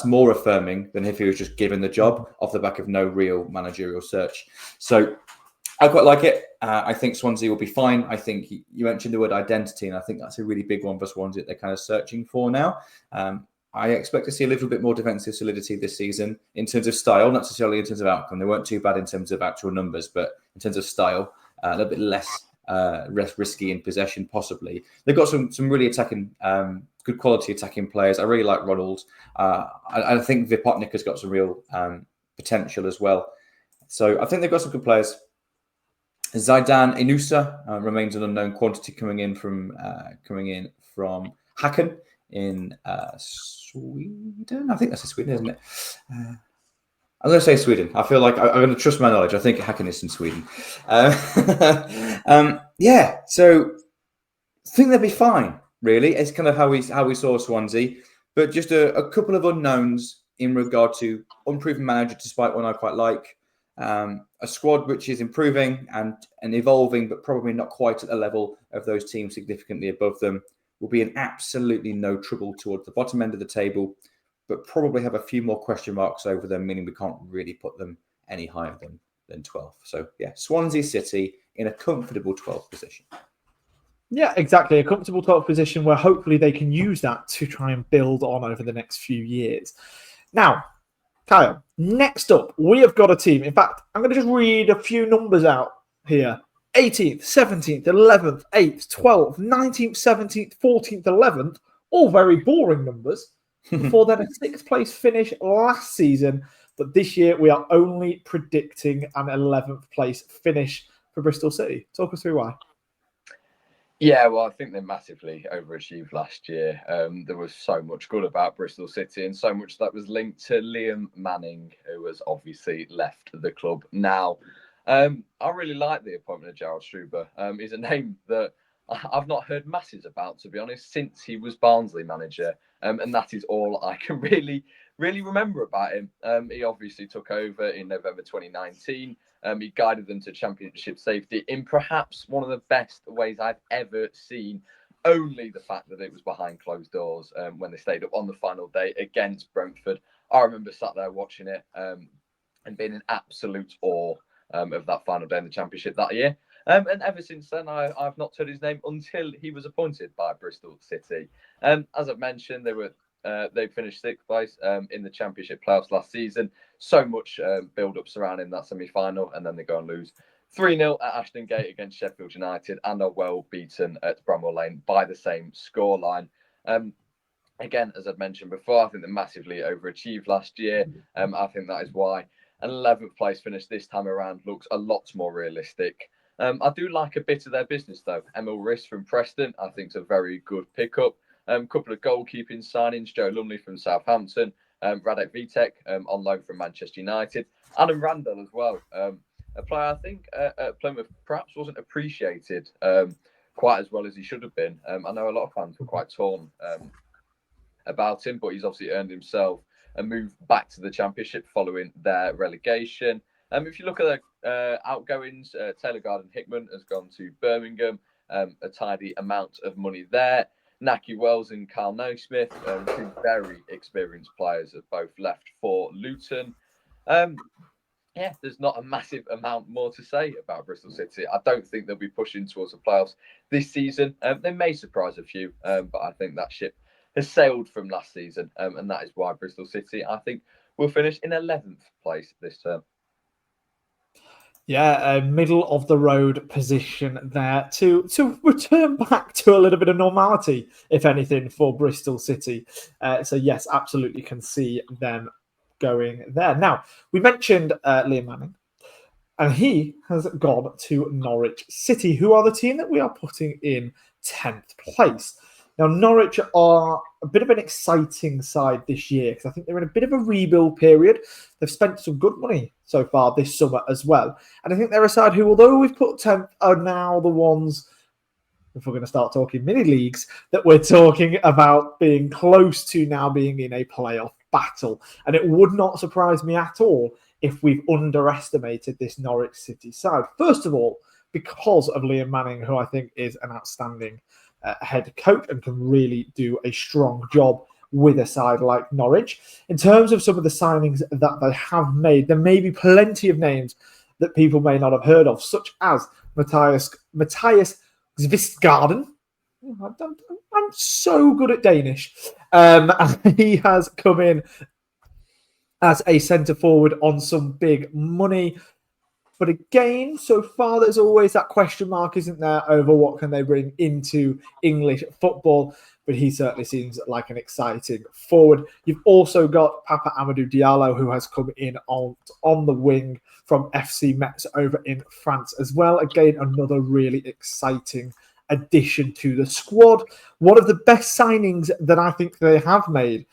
[SPEAKER 2] more affirming than if he was just given the job off the back of no real managerial search. So I quite like it. I think Swansea will be fine. I think you mentioned the word identity, and I think that's a really big one for Swansea that they're kind of searching for now. I expect to see a little bit more defensive solidity this season in terms of style, not necessarily in terms of outcome. They weren't too bad in terms of actual numbers, but in terms of style, a little bit less risky in possession, possibly. They've got some really attacking, good quality attacking players. I really like Ronald. I think Vipotnik has got some real potential as well. So I think they've got some good players. Zaidan Inusa remains an unknown quantity coming in from Häcken in Sweden. I think that's in Sweden, isn't it? I'm going to say Sweden. I feel like I'm going to trust my knowledge. I think Häcken is in Sweden. Yeah, so I think they'll be fine. Really, it's kind of how we saw Swansea, but just a couple of unknowns in regard to unproven manager, despite one I quite like. A squad which is improving and evolving, but probably not quite at the level of those teams significantly above them, will be in absolutely no trouble towards the bottom end of the table, but probably have a few more question marks over them, meaning we can't really put them any higher than 12th. So yeah, Swansea City in a comfortable 12th position.
[SPEAKER 1] Yeah, exactly. A comfortable 12th position where hopefully they can use that to try and build on over the next few years. Now, Kyle, next up, we have got a team. In fact, I'm going to just read a few numbers out here. 18th, 17th, 11th, 8th, 12th, 19th, 17th, 14th, 11th. All very boring numbers. Before then, a 6th place finish last season. But this year, we are only predicting an 11th place finish for Bristol City. Talk us through why.
[SPEAKER 3] Yeah, well, I think they massively overachieved last year. There was so much good about Bristol City and so much that was linked to Liam Manning, who has obviously left the club now. I really like the appointment of Gerald Struber. He's a name that I've not heard masses about, to be honest, since he was Barnsley manager. And that is all I can really remember about him. He obviously took over in November 2019. He guided them to championship safety in perhaps one of the best ways I've ever seen. Only the fact that it was behind closed doors when they stayed up on the final day against Brentford. I remember sat there watching it and being in absolute awe of that final day in the championship that year. And ever since then, I've not heard his name until he was appointed by Bristol City. As I've mentioned, they finished 6th place in the championship playoffs last season. So much build-up surrounding that semi-final, and then they go and lose 3-0 at Ashton Gate against Sheffield United and are well beaten at Bramwell Lane by the same scoreline. Again, as I've mentioned before, I think they massively overachieved last year. I think that is why an 11th place finish this time around looks a lot more realistic. I do like a bit of their business, though. Emil Riss from Preston, I think, is a very good pickup. A couple of goalkeeping signings, Joe Lumley from Southampton, Radek Vitek on loan from Manchester United, Adam Randall as well. A player I think at Plymouth perhaps wasn't appreciated quite as well as he should have been. I know a lot of fans were quite torn about him, but he's obviously earned himself a move back to the Championship following their relegation. If you look at the outgoings, Taylor Garden Hickman has gone to Birmingham. a tidy amount of money there. Naki Wells and Carl Naismith, two very experienced players, have both left for Luton. Yeah, there's not a massive amount more to say about Bristol City. I don't think they'll be pushing towards the playoffs this season. They may surprise a few, but I think that ship has sailed from last season, and that is why Bristol City, I think, will finish in 11th place this term.
[SPEAKER 1] Yeah, a middle of the road position there to return back to a little bit of normality, if anything, for Bristol City. So yes, absolutely can see them going there. Now, we mentioned Liam Manning, and he has gone to Norwich City, who are the team that we are putting in 10th place. Now, Norwich are a bit of an exciting side this year because I think they're in a bit of a rebuild period. They've spent some good money so far this summer as well. And I think they're a side who, although we've put 10th, are now the ones, if we're going to start talking mini leagues, that we're talking about being close to now being in a playoff battle. And it would not surprise me at all if we've underestimated this Norwich City side. First of all, because of Liam Manning, who I think is an outstanding head coach and can really do a strong job with a side like Norwich. In terms of some of the signings that they have made, there may be plenty of names that people may not have heard of, such as Matthias Kvistgaarden. I'm so good at Danish. And he has come in as a centre forward on some big money. But again, so far, there's always that question mark, isn't there, over what can they bring into English football. But he certainly seems like an exciting forward. You've also got Papa Amadou Diallo, who has come in on the wing from FC Metz over in France as well. Again, another really exciting addition to the squad. One of the best signings that I think they have made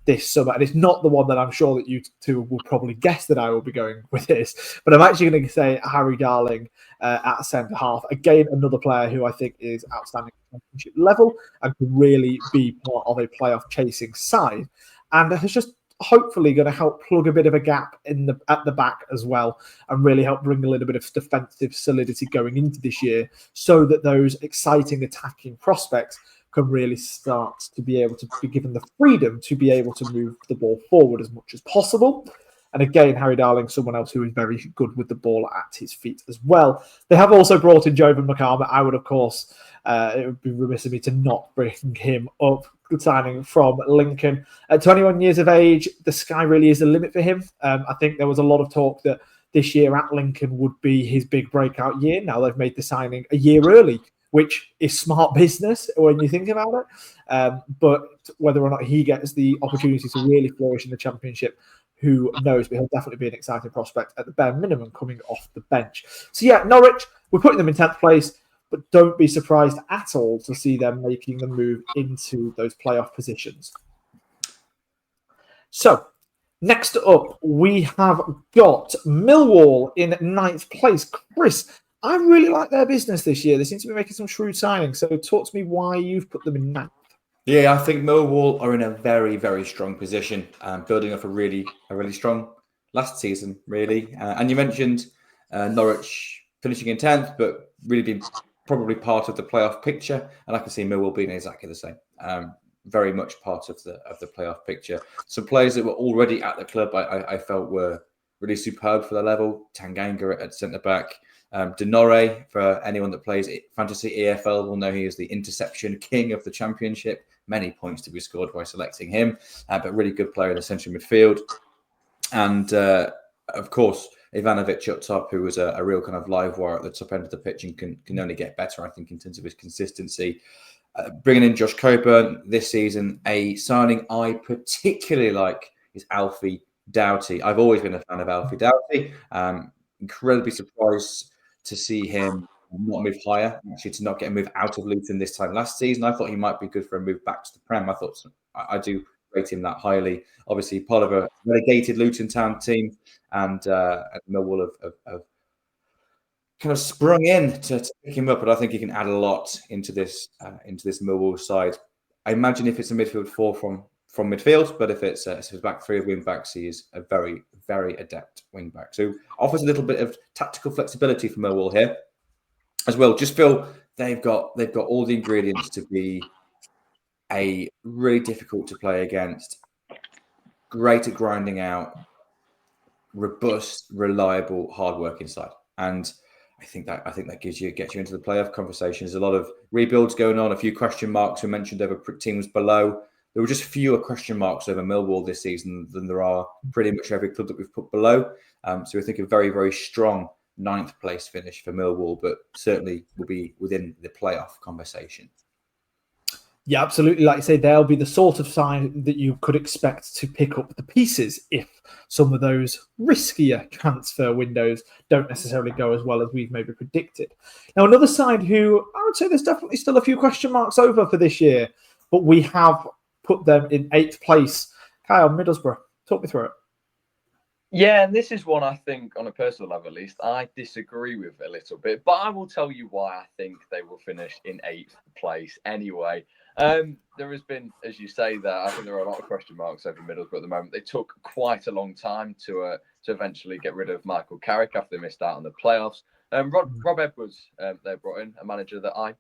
[SPEAKER 1] this summer, and it's not the one that I'm sure that you two will probably guess that I will be going with this, but I'm actually going to say Harry Darling at centre half. Again, another player who I think is outstanding at championship level and can really be part of a playoff chasing side, and has just hopefully going to help plug a bit of a gap at the back as well, and really help bring a little bit of defensive solidity going into this year, so that those exciting attacking prospects can really start to be able to be given the freedom to be able to move the ball forward as much as possible. And again, Harry Darling, someone else who is very good with the ball at his feet as well. They have also brought in Jovan McCarmer. I would, of course, it would be remiss of me to not bring him up. Good signing from Lincoln. At 21 years of age, the sky really is the limit for him. I think there was a lot of talk that this year at Lincoln would be his big breakout year. Now they've made the signing a year early, which is smart business when you think about it. But whether or not he gets the opportunity to really flourish in the Championship, who knows? But he'll definitely be an exciting prospect at the bare minimum coming off the bench. So yeah, Norwich, we're putting them in 10th place, but don't be surprised at all to see them making the move into those playoff positions. So next up, we have got Millwall in 9th place. Chris, I really like their business this year. They seem to be making some shrewd signings. So talk to me why you've put them in 9th.
[SPEAKER 2] Yeah, I think Millwall are in a very, very strong position, building off a really strong last season, really. And you mentioned Norwich finishing in 10th, but really being probably part of the playoff picture. And I can see Millwall being exactly the same. Very much part of the playoff picture. Some players that were already at the club, I felt were really superb for their level. Tanganga at centre back. Denore, for anyone that plays Fantasy EFL, will know he is the interception king of the Championship. Many points to be scored by selecting him, but really good player in the central midfield. And of course, Ivanovic up top, who was a real kind of live wire at the top end of the pitch and can only get better, I think, in terms of his consistency. Bringing in Josh Coburn this season, a signing I particularly like is Alfie Doughty. I've always been a fan of Alfie Doughty. Incredibly surprised to see him not move higher, actually to not get a move out of Luton this time last season. I thought he might be good for a move back to the Prem. I do rate him that highly. Obviously, part of a relegated Luton Town team, and Millwall have kind of sprung in to pick him up, but I think he can add a lot into this Millwall side. I imagine if it's a midfield four from midfield, but if it's back three of wing backs, he is a very, very adept wing back. So offers a little bit of tactical flexibility for Millwall here as well. Just feel they've got all the ingredients to be a really difficult to play against, great at grinding out, robust, reliable, hard-working side. And I think that gets you into the playoff conversation. There's a lot of rebuilds going on, a few question marks were mentioned over teams below. There were just fewer question marks over Millwall this season than there are pretty much every club that we've put below. So we think a very, very strong 9th place finish for Millwall, but certainly will be within the playoff conversation.
[SPEAKER 1] Yeah, absolutely. Like you say, they'll be the sort of side that you could expect to pick up the pieces if some of those riskier transfer windows don't necessarily go as well as we've maybe predicted. Now, another side who I would say there's definitely still a few question marks over for this year, but we have put them in 8th place. Kyle, Middlesbrough, talk me through it.
[SPEAKER 3] Yeah, and this is one I think, on a personal level at least, I disagree with a little bit, but I will tell you why I think they will finish in 8th place anyway. There has been, as you say, that I think there are a lot of question marks over Middlesbrough at the moment. They took quite a long time to eventually get rid of Michael Carrick after they missed out on the playoffs. Rob Edwards, they brought in a manager that I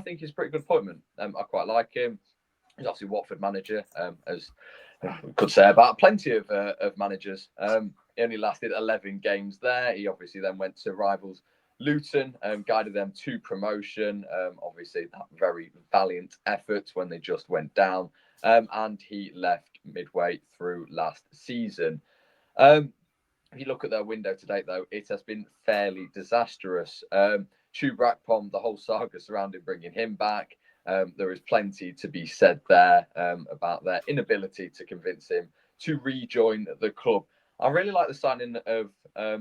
[SPEAKER 3] think is a pretty good appointment. I quite like him. He's obviously Watford manager, as we could say about plenty of managers. He only lasted 11 games there. He obviously then went to rivals Luton, guided them to promotion. Obviously, that very valiant effort when they just went down. And he left midway through last season. If you look at their window to date, though, it has been fairly disastrous. Chu Brakpom, the whole saga surrounding bringing him back. There is plenty to be said there about their inability to convince him to rejoin the club. I really like the signing of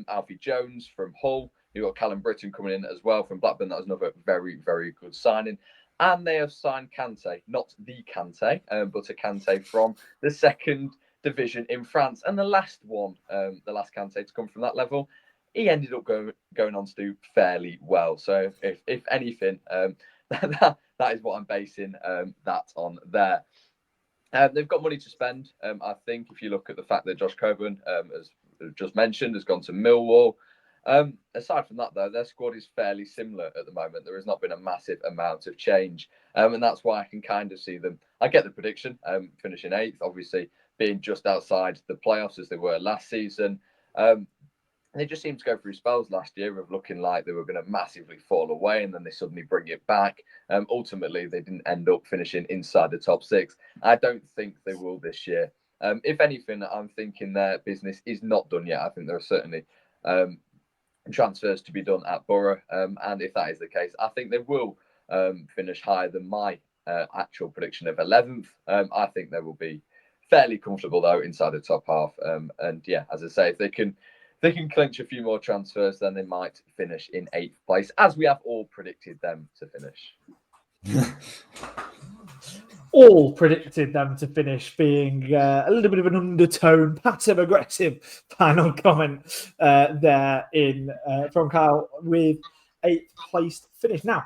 [SPEAKER 3] Alfie Jones from Hull. You've got Callum Britton coming in as well from Blackburn. That was another very, very good signing. And they have signed Kante, not the Kante, but a Kante from the 2nd division in France. And the last one, the last Kante to come from that level, he ended up going on to do fairly well. So if anything, that is what I'm basing that on there. They've got money to spend. I think if you look at the fact that Josh Coburn, as just mentioned, has gone to Millwall. Aside from that, though, their squad is fairly similar at the moment. There has not been a massive amount of change. And that's why I can kind of see them. I get the prediction, finishing 8th, obviously being just outside the playoffs as they were last season. They just seemed to go through spells last year of looking like they were going to massively fall away, and then they suddenly bring it back. Ultimately, they didn't end up finishing inside the top 6. I don't think they will this year. If anything, I'm thinking their business is not done yet. I think there are certainly transfers to be done at Borough. And if that is the case, I think they will finish higher than my actual prediction of 11th. I think they will be fairly comfortable, though, inside the top half. And yeah, as I say, if they can clinch a few more transfers, then they might finish in 8th place, as we have all predicted them to finish.
[SPEAKER 1] All predicted them to finish, being a little bit of an undertone, passive-aggressive final comment there from Kyle with 8th place finish. Now,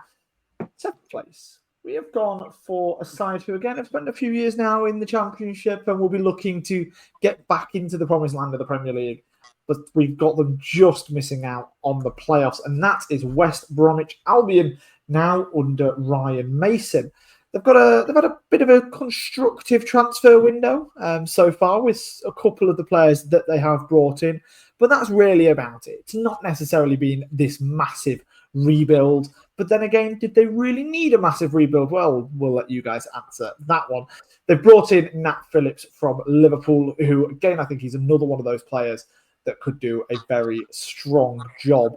[SPEAKER 1] 7th place. We have gone for a side who, again, have spent a few years now in the Championship and will be looking to get back into the promised land of the Premier League. But we've got them just missing out on the playoffs, and that is West Bromwich Albion, now under Ryan Mason. They've had a bit of a constructive transfer window so far with a couple of the players that they have brought in, but that's really about it. It's not necessarily been this massive rebuild. But then again, did they really need a massive rebuild? Well, we'll let you guys answer that one. They've brought in Nat Phillips from Liverpool, who, again, I think he's another one of those players that could do a very strong job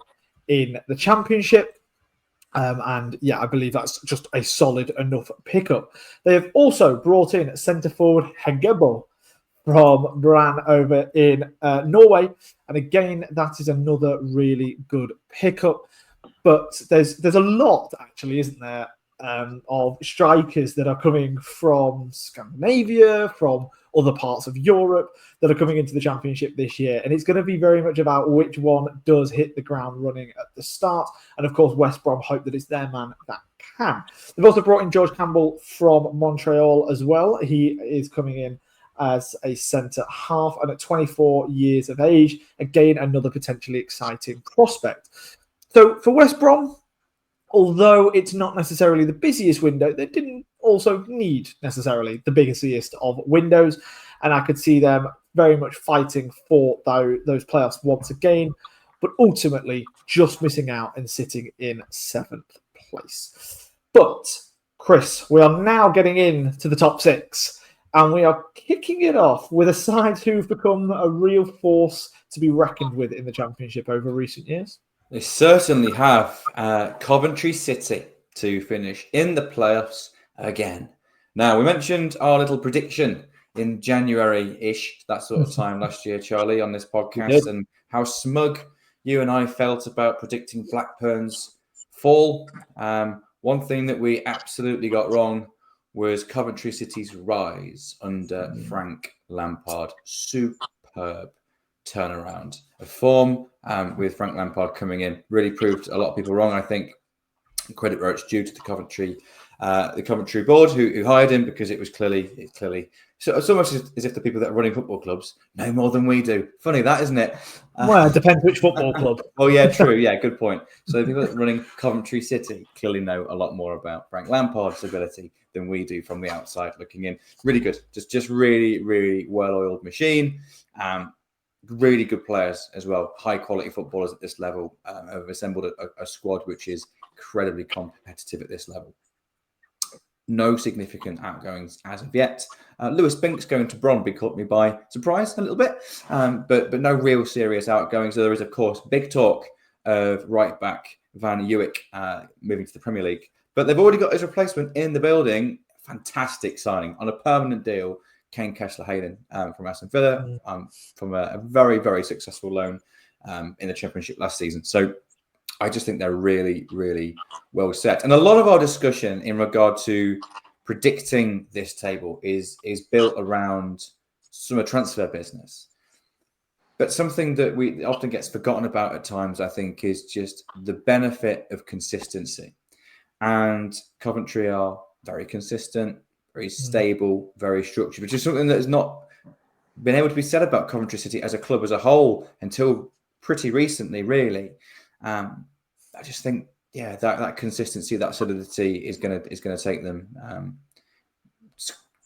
[SPEAKER 1] in the Championship. And yeah, I believe that's just a solid enough pickup. They have also brought in centre forward Hegebo from Brann over in Norway. And again, that is another really good pickup. But there's a lot, actually, isn't there, of strikers that are coming from Scandinavia, from other parts of Europe that are coming into the Championship this year. And it's going to be very much about which one does hit the ground running at the start. And of course, West Brom hope that it's their man that can. They've also brought in George Campbell from Montreal as well. He is coming in as a centre half and at 24 years of age. Again, another potentially exciting prospect. So for West Brom, although it's not necessarily the busiest window, they didn't also need necessarily the busiest of windows. And I could see them very much fighting for those playoffs once again, but ultimately just missing out and sitting in 7th place. But, Chris, we are now getting into the top 6, and we are kicking it off with a side who've become a real force to be reckoned with in the Championship over recent years.
[SPEAKER 2] They certainly have. Coventry City to finish in the playoffs again. Now, we mentioned our little prediction in January-ish, that sort of time last year, Charlie, on this podcast, and how smug you and I felt about predicting Blackburn's fall. One thing that we absolutely got wrong was Coventry City's rise under Frank Lampard. Superb turnaround of form with Frank Lampard coming in. Really proved a lot of people wrong, I think. Credit where it's due to the Coventry board who hired him, because it was clearly so much as if the people that are running football clubs know more than we do. Funny that, isn't it?
[SPEAKER 1] Well, it depends which football club.
[SPEAKER 2] Oh yeah, true. Yeah, good point. So the people that are running Coventry City clearly know a lot more about Frank Lampard's ability than we do from the outside looking in. Really good. Just really, really well-oiled machine. Really good players as well. High quality footballers at this level. Have assembled a squad which is incredibly competitive at this level. No significant outgoings as of yet. Lewis Binks going to Brøndby caught me by surprise a little bit, but no real serious outgoings. So there is, of course, big talk of right back Van Uwijk moving to the Premier League, but they've already got his replacement in the building. Fantastic signing on a permanent deal. Kane Kessler-Hayden from Aston Villa, from a very, very successful loan in the Championship last season. So I just think they're really, really well set. And a lot of our discussion in regard to predicting this table is built around summer transfer business. But something that we often gets forgotten about at times, I think, is just the benefit of consistency. And Coventry are very consistent, very stable, very structured, which is something that has not been able to be said about Coventry City as a club as a whole until pretty recently, really. I just think, that consistency, that solidity is going to take them,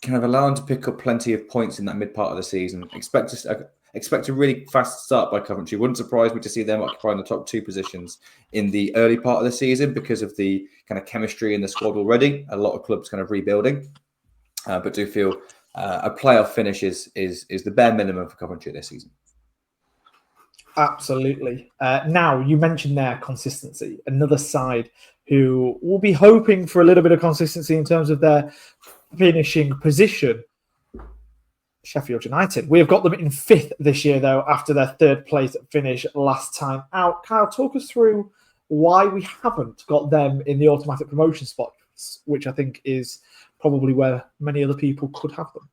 [SPEAKER 2] kind of allow them to pick up plenty of points in that mid part of the season. Expect a really fast start by Coventry. Wouldn't surprise me to see them occupying the top 2 positions in the early part of the season because of the kind of chemistry in the squad already. A lot of clubs kind of rebuilding, but do feel a playoff finish is the bare minimum for Coventry this season.
[SPEAKER 1] Absolutely. Now, you mentioned their consistency, another side who will be hoping for a little bit of consistency in terms of their finishing position. Sheffield United. We have got them in 5th this year, though, after their 3rd place finish last time out. Kyle, talk us through why we haven't got them in the automatic promotion spots, which I think is probably where many other people could have them.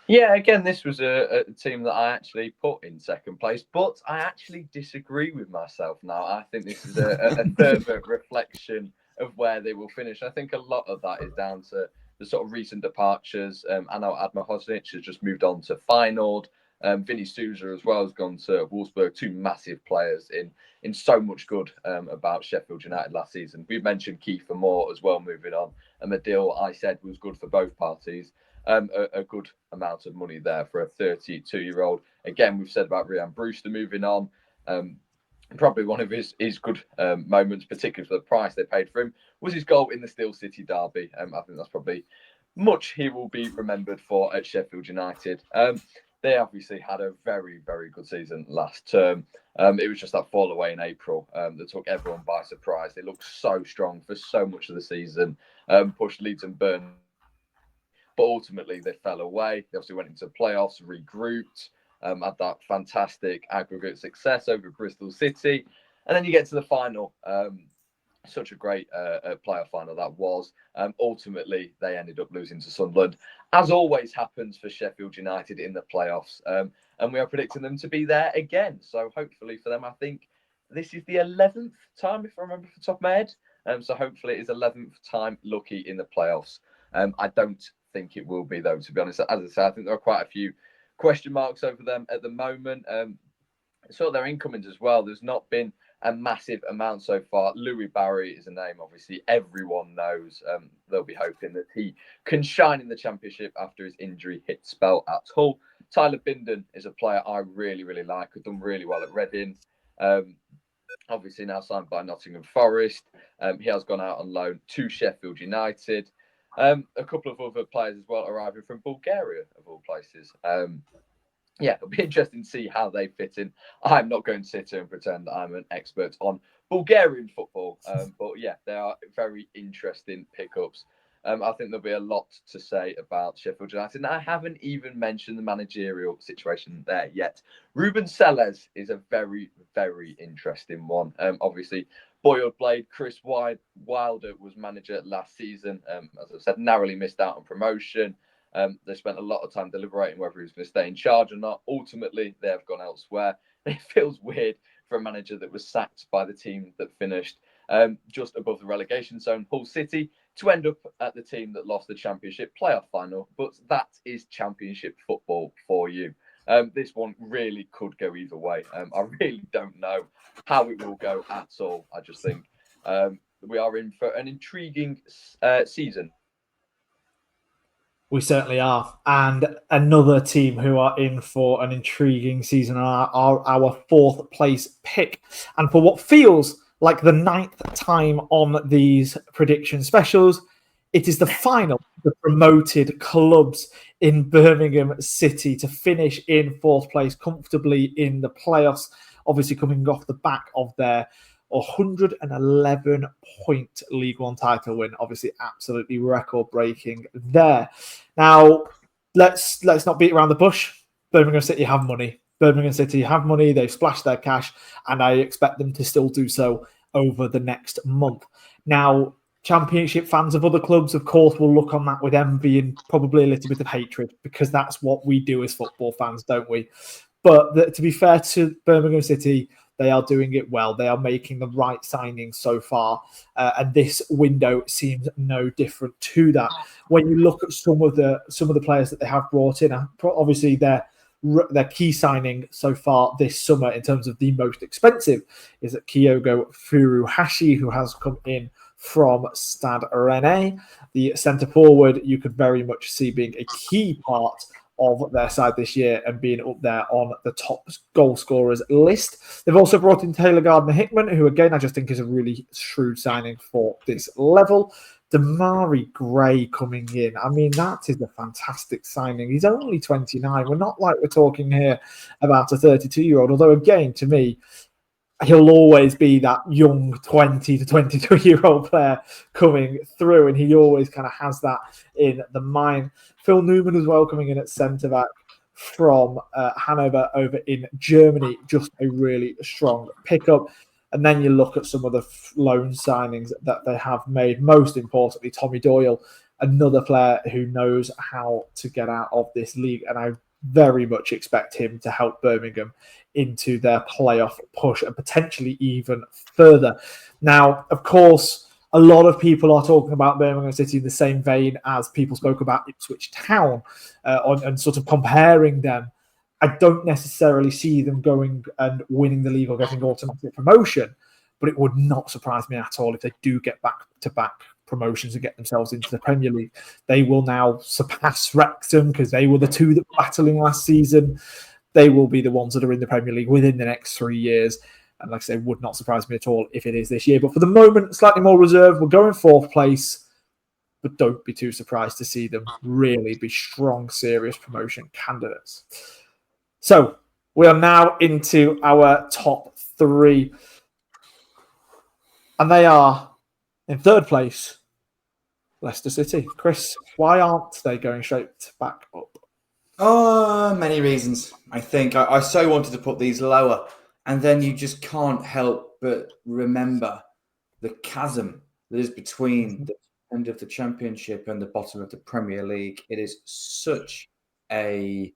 [SPEAKER 3] Yeah, again, this was a team that I actually put in 2nd place, but I actually disagree with myself now. I think this is a further reflection of where they will finish. I think a lot of that is down to the sort of recent departures. I know Admir Hosnic has just moved on to Feyenoord. Vinny Souza as well has gone to Wolfsburg. 2 massive players in so much good about Sheffield United last season. We've mentioned Kiefer Moore as well moving on, and the deal I said was good for both parties. A good amount of money there for a 32-year-old. Again, we've said about Ryan Brewster moving on. Probably one of his good moments, particularly for the price they paid for him, was his goal in the Steel City derby. I think that's probably much he will be remembered for at Sheffield United. They obviously had a very, very good season last term. It was just that fall away in April that took everyone by surprise. They looked so strong for so much of the season, pushed Leeds and Burnley, but ultimately they fell away. They obviously went into playoffs, regrouped, had that fantastic aggregate success over Bristol City. And then you get to the final. Such a great playoff final that was. Ultimately, they ended up losing to Sunderland, as always happens for Sheffield United in the playoffs. And we are predicting them to be there again. So hopefully for them, I think this is the 11th time, if I remember off the top of my head. So hopefully it is 11th time lucky in the playoffs. I don't think it will be, though, to be honest. As I said, I think there are quite a few question marks over them at the moment. So their incomings as well. There's not been a massive amount so far. Louis Barry is a name, obviously, everyone knows. They'll be hoping that he can shine in the Championship after his injury hit spell at Hull. Tyler Bindon is a player I really, really like. Has done really well at Reading. Obviously now signed by Nottingham Forest. He has gone out on loan to Sheffield United. A couple of other players as well arriving from Bulgaria, of all places. Yeah, it'll be interesting to see how they fit in. I'm not going to sit here and pretend that I'm an expert on Bulgarian football, but yeah, they are very interesting pickups. I think there'll be a lot to say about Sheffield United. And I haven't even mentioned the managerial situation there yet. Ruben Selles is a very, very interesting one. Obviously, Boiled Blade, Chris Wilder was manager last season. As I said, narrowly missed out on promotion. They spent a lot of time deliberating whether he was going to stay in charge or not. Ultimately, they have gone elsewhere. It feels weird for a manager that was sacked by the team that finished just above the relegation zone, Hull City, to end up at the team that lost the Championship playoff final. But that is Championship football for you. This one really could go either way. I really don't know how it will go at all. I just think we are in for an intriguing season.
[SPEAKER 1] We certainly are. And another team who are in for an intriguing season are our fourth place pick. And for what feels like the ninth time on these prediction specials, it is the final of the promoted clubs in Birmingham City to finish in fourth place comfortably in the playoffs, obviously coming off the back of their 111-point League One title win. Obviously, absolutely record-breaking there. Now, let's not beat around the bush. Birmingham City have money. They've splashed their cash, and I expect them to still do so over the next month. Now, Championship fans of other clubs, of course, will look on that with envy and probably a little bit of hatred, because that's what we do as football fans, don't we? But to be fair to Birmingham City, they are doing it well. They are making the right signings so far. And this window seems no different to that. When you look at some of the players that they have brought in, obviously their key signing so far this summer in terms of the most expensive is that Kyogo Furuhashi, who has come in from Stade Rennais. The centre forward you could very much see being a key part of their side this year and being up there on the top goal scorers list. They've also brought in Taylor Gardner-Hickman, who again I just think is a really shrewd signing for this level. Damari Gray coming in. I mean, that is a fantastic signing. He's only 29. We're not like we're talking here about a 32-year-old, although again, to me, he'll always be that young 20 to 22-year-old player coming through, and he always kind of has that in the mind. Phil Newman as well coming in at centre-back from Hanover over in Germany. Just a really strong pickup. And then you look at some of the loan signings that they have made. Most importantly, Tommy Doyle, another player who knows how to get out of this league, and I very much expect him to help Birmingham into their playoff push and potentially even further. Now, of course, a lot of people are talking about Birmingham City in the same vein as people spoke about Ipswich Town and sort of comparing them. I don't necessarily see them going and winning the league or getting automatic promotion, but it would not surprise me at all if they do get back-to-back promotions and get themselves into the Premier League. They will now surpass Wrexham because they were the two that were battling last season. They will be the ones that are in the Premier League within the next 3 years. And like I say, would not surprise me at all if it is this year. But for the moment, slightly more reserved. We'll go in fourth place, but don't be too surprised to see them really be strong, serious promotion candidates. So we are now into our top three. And they are, in third place, Leicester City. Chris, why aren't they going straight back up?
[SPEAKER 2] Oh, many reasons. I think I so wanted to put these lower, and then you just can't help but remember the chasm that is between the end of the Championship and the bottom of the Premier League. It is such a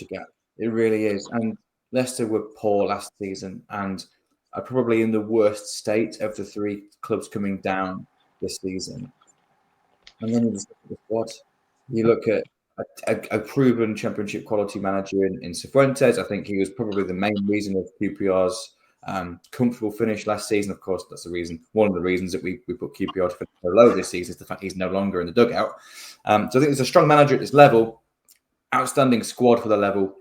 [SPEAKER 2] gap. It really is. And Leicester were poor last season and are probably in the worst state of the three clubs coming down this season. And then you just look at the squad. You look at a proven Championship quality manager in Cifuentes. I think he was probably the main reason of QPR's comfortable finish last season. Of course, that's the reason. One of the reasons that we put QPR to finish so low this season is the fact he's no longer in the dugout. So I think there's a strong manager at this level, outstanding squad for the level.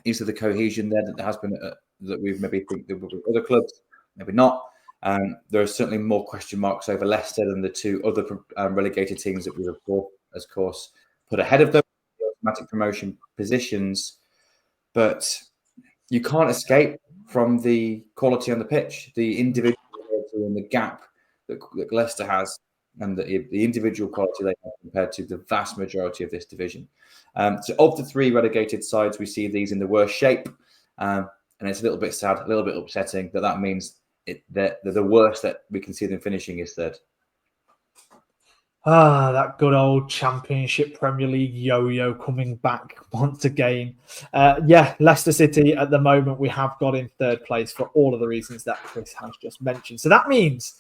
[SPEAKER 2] Is there the cohesion there that there has been that we've maybe think there will be other clubs? Maybe not. There are certainly more question marks over Leicester than the two other relegated teams that we have, of course, put ahead of them, the automatic promotion positions. But you can't escape from the quality on the pitch, the individual quality and the gap that Leicester has, and the individual quality they have compared to the vast majority of this division. So of the three relegated sides, we see these in the worst shape. And it's a little bit sad, a little bit upsetting that means that the worst that we can see them finishing is third.
[SPEAKER 1] That good old Championship Premier League yo-yo coming back once again. Leicester City at the moment we have got in third place for all of the reasons that Chris has just mentioned. So that means,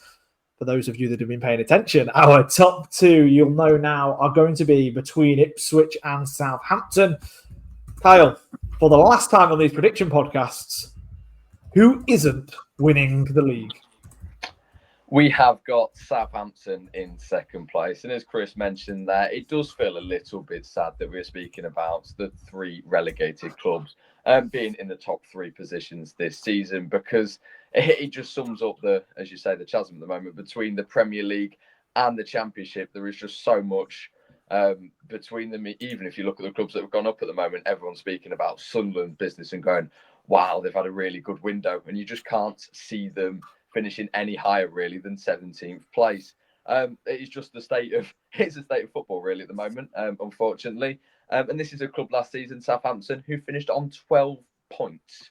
[SPEAKER 1] for those of you that have been paying attention, our top two, you'll know now, are going to be between Ipswich and Southampton. Kyle, for the last time on these prediction podcasts, who isn't winning the league?
[SPEAKER 3] We have got Southampton in second place. And as Chris mentioned there, it does feel a little bit sad that we're speaking about the three relegated clubs being in the top three positions this season, because it just sums up as you say, the chasm at the moment between the Premier League and the Championship. There is just so much between them. Even if you look at the clubs that have gone up at the moment, everyone's speaking about Sunderland business and going, wow, they've had a really good window. And you just can't see them finishing any higher really than 17th place. It's just the state of football really at the moment, unfortunately. And this is a club last season, Southampton, who finished on 12 points,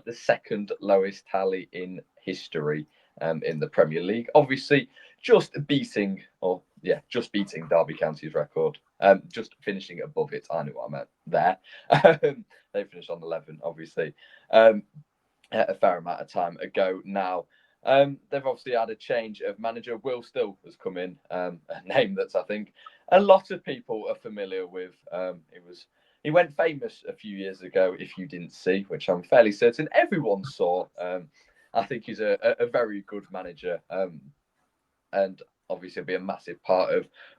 [SPEAKER 3] the second lowest tally in history in the Premier League. Obviously, just beating Derby County's record, just finishing above it. I knew what I meant there. They finished on 11, obviously, a fair amount of time ago now. They've obviously had a change of manager. Will Still has come in, a name that's, I think, a lot of people are familiar with. He went famous a few years ago, if you didn't see, which I'm fairly certain everyone saw. I think he's a very good manager, and obviously will be a massive part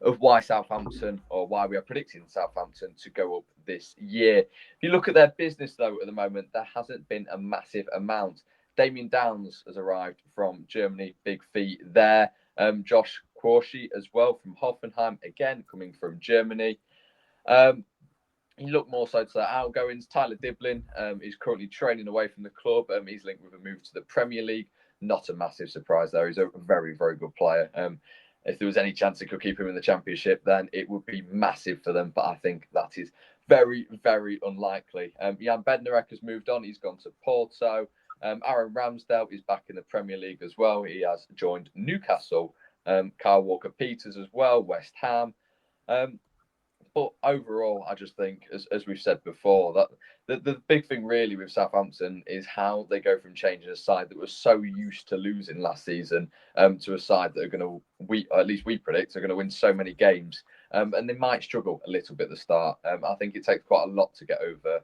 [SPEAKER 3] of why Southampton, or why we are predicting Southampton to go up this year. If you look at their business, though, at the moment, there hasn't been a massive amount. Damien Downs has arrived from Germany, big feat there. Josh Quashie as well from Hoffenheim, again coming from Germany. He looked more so to the outgoings. Tyler Diblin is currently training away from the club. He's linked with a move to the Premier League. Not a massive surprise there. He's a very, very good player. If there was any chance they could keep him in the Championship, then it would be massive for them. But I think that is very, very unlikely. Jan Bednarek has moved on. He's gone to Porto. Aaron Ramsdale is back in the Premier League as well. He has joined Newcastle. Kyle Walker-Peters as well, West Ham. But overall, I just think, as we've said before, that the big thing really with Southampton is how they go from changing a side that was so used to losing last season to a side that are going to, at least we predict, are going to win so many games. And they might struggle a little bit at the start. I think it takes quite a lot to get over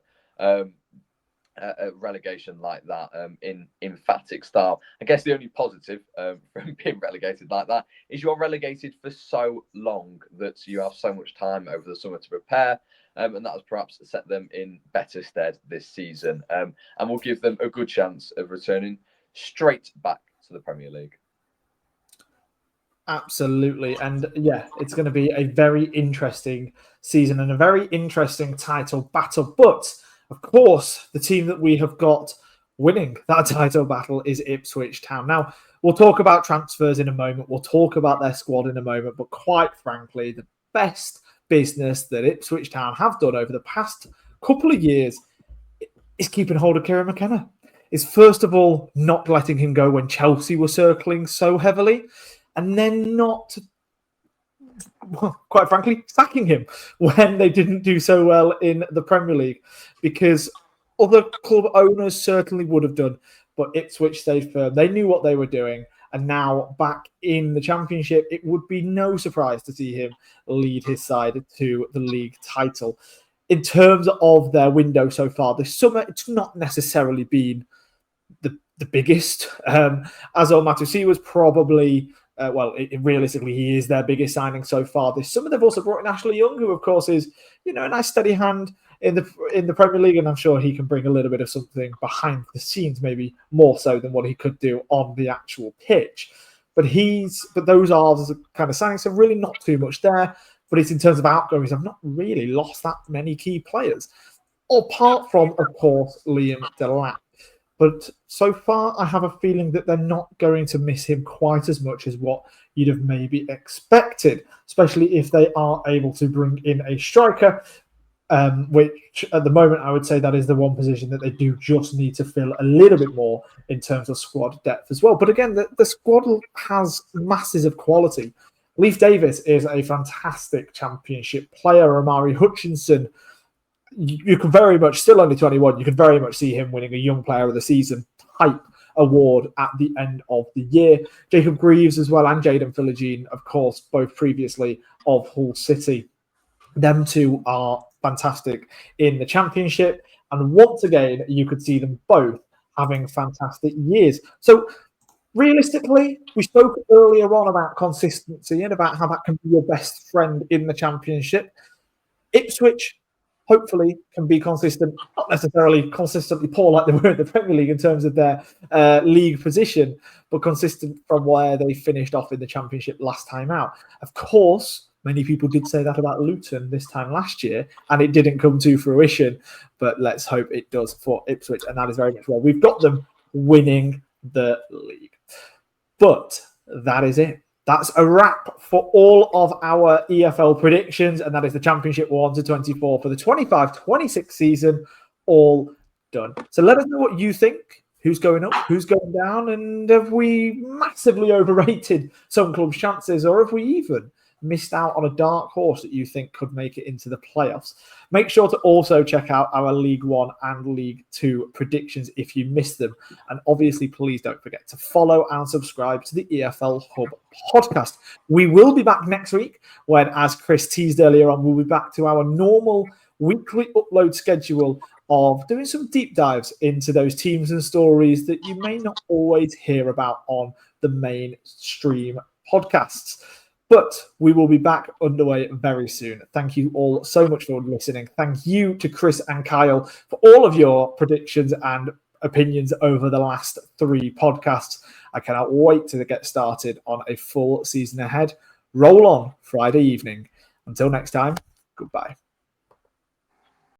[SPEAKER 3] a relegation like that in emphatic style. I guess the only positive from being relegated like that is you're relegated for so long that you have so much time over the summer to prepare, and that has perhaps set them in better stead this season, and will give them a good chance of returning straight back to the Premier League.
[SPEAKER 1] Absolutely. And yeah, it's going to be a very interesting season and a very interesting title battle. But of course, the team that we have got winning that title battle is Ipswich Town. Now, we'll talk about transfers in a moment. We'll talk about their squad in a moment. But quite frankly, the best business that Ipswich Town have done over the past couple of years is keeping hold of Kieran McKenna. Is first of all, not letting him go when Chelsea were circling so heavily, and then not, quite frankly, sacking him when they didn't do so well in the Premier League, because other club owners certainly would have done, but Ipswich stayed firm. They knew what they were doing, and now back in the Championship, it would be no surprise to see him lead his side to the league title. In terms of their window so far this summer, it's not necessarily been the biggest. Azor Matusi was probably, realistically, he is their biggest signing so far this summer. They've also brought in Ashley Young, who, of course, is a nice steady hand in the Premier League, and I'm sure he can bring a little bit of something behind the scenes, maybe more so than what he could do on the actual pitch. But those are the kind of signings, so really not too much there. But it's in terms of outgoings, I've not really lost that many key players, apart from, of course, Liam Delap. But so far, I have a feeling that they're not going to miss him quite as much as what you'd have maybe expected, especially if they are able to bring in a striker, which at the moment I would say that is the one position that they do just need to fill a little bit more in terms of squad depth as well. But again, the squad has masses of quality. Leif Davis is a fantastic championship player. Amari Hutchinson, you can very much, still only 21, you can very much see him winning a Young Player of the Season type award at the end of the year. Jacob Greaves as well, and Jaden Philogene, of course, both previously of Hull City. Them two are fantastic in the Championship. And once again, you could see them both having fantastic years. So realistically, we spoke earlier on about consistency and about how that can be your best friend in the Championship. Ipswich hopefully can be consistent, not necessarily consistently poor like they were in the Premier League in terms of their league position, but consistent from where they finished off in the Championship last time out. Of course, many people did say that about Luton this time last year, and it didn't come to fruition, but let's hope it does for Ipswich, and that is very much where we've got them winning the league. But that is it. That's a wrap for all of our EFL predictions, and that is the Championship 1-24 for the 25-26 season, all done. So let us know what you think. Who's going up, who's going down, and have we massively overrated some clubs' chances, or have we even missed out on a dark horse that you think could make it into the playoffs? Make sure to also check out our League One and League Two predictions if you missed them. And obviously, please don't forget to follow and subscribe to the EFL Hub podcast. We will be back next week when, as Chris teased earlier on, we'll be back to our normal weekly upload schedule of doing some deep dives into those teams and stories that you may not always hear about on the mainstream podcasts. But we will be back underway very soon. Thank you all so much for listening. Thank you to Chris and Kyle for all of your predictions and opinions over the last 3 podcasts. I cannot wait to get started on a full season ahead. Roll on Friday evening. Until next time, goodbye.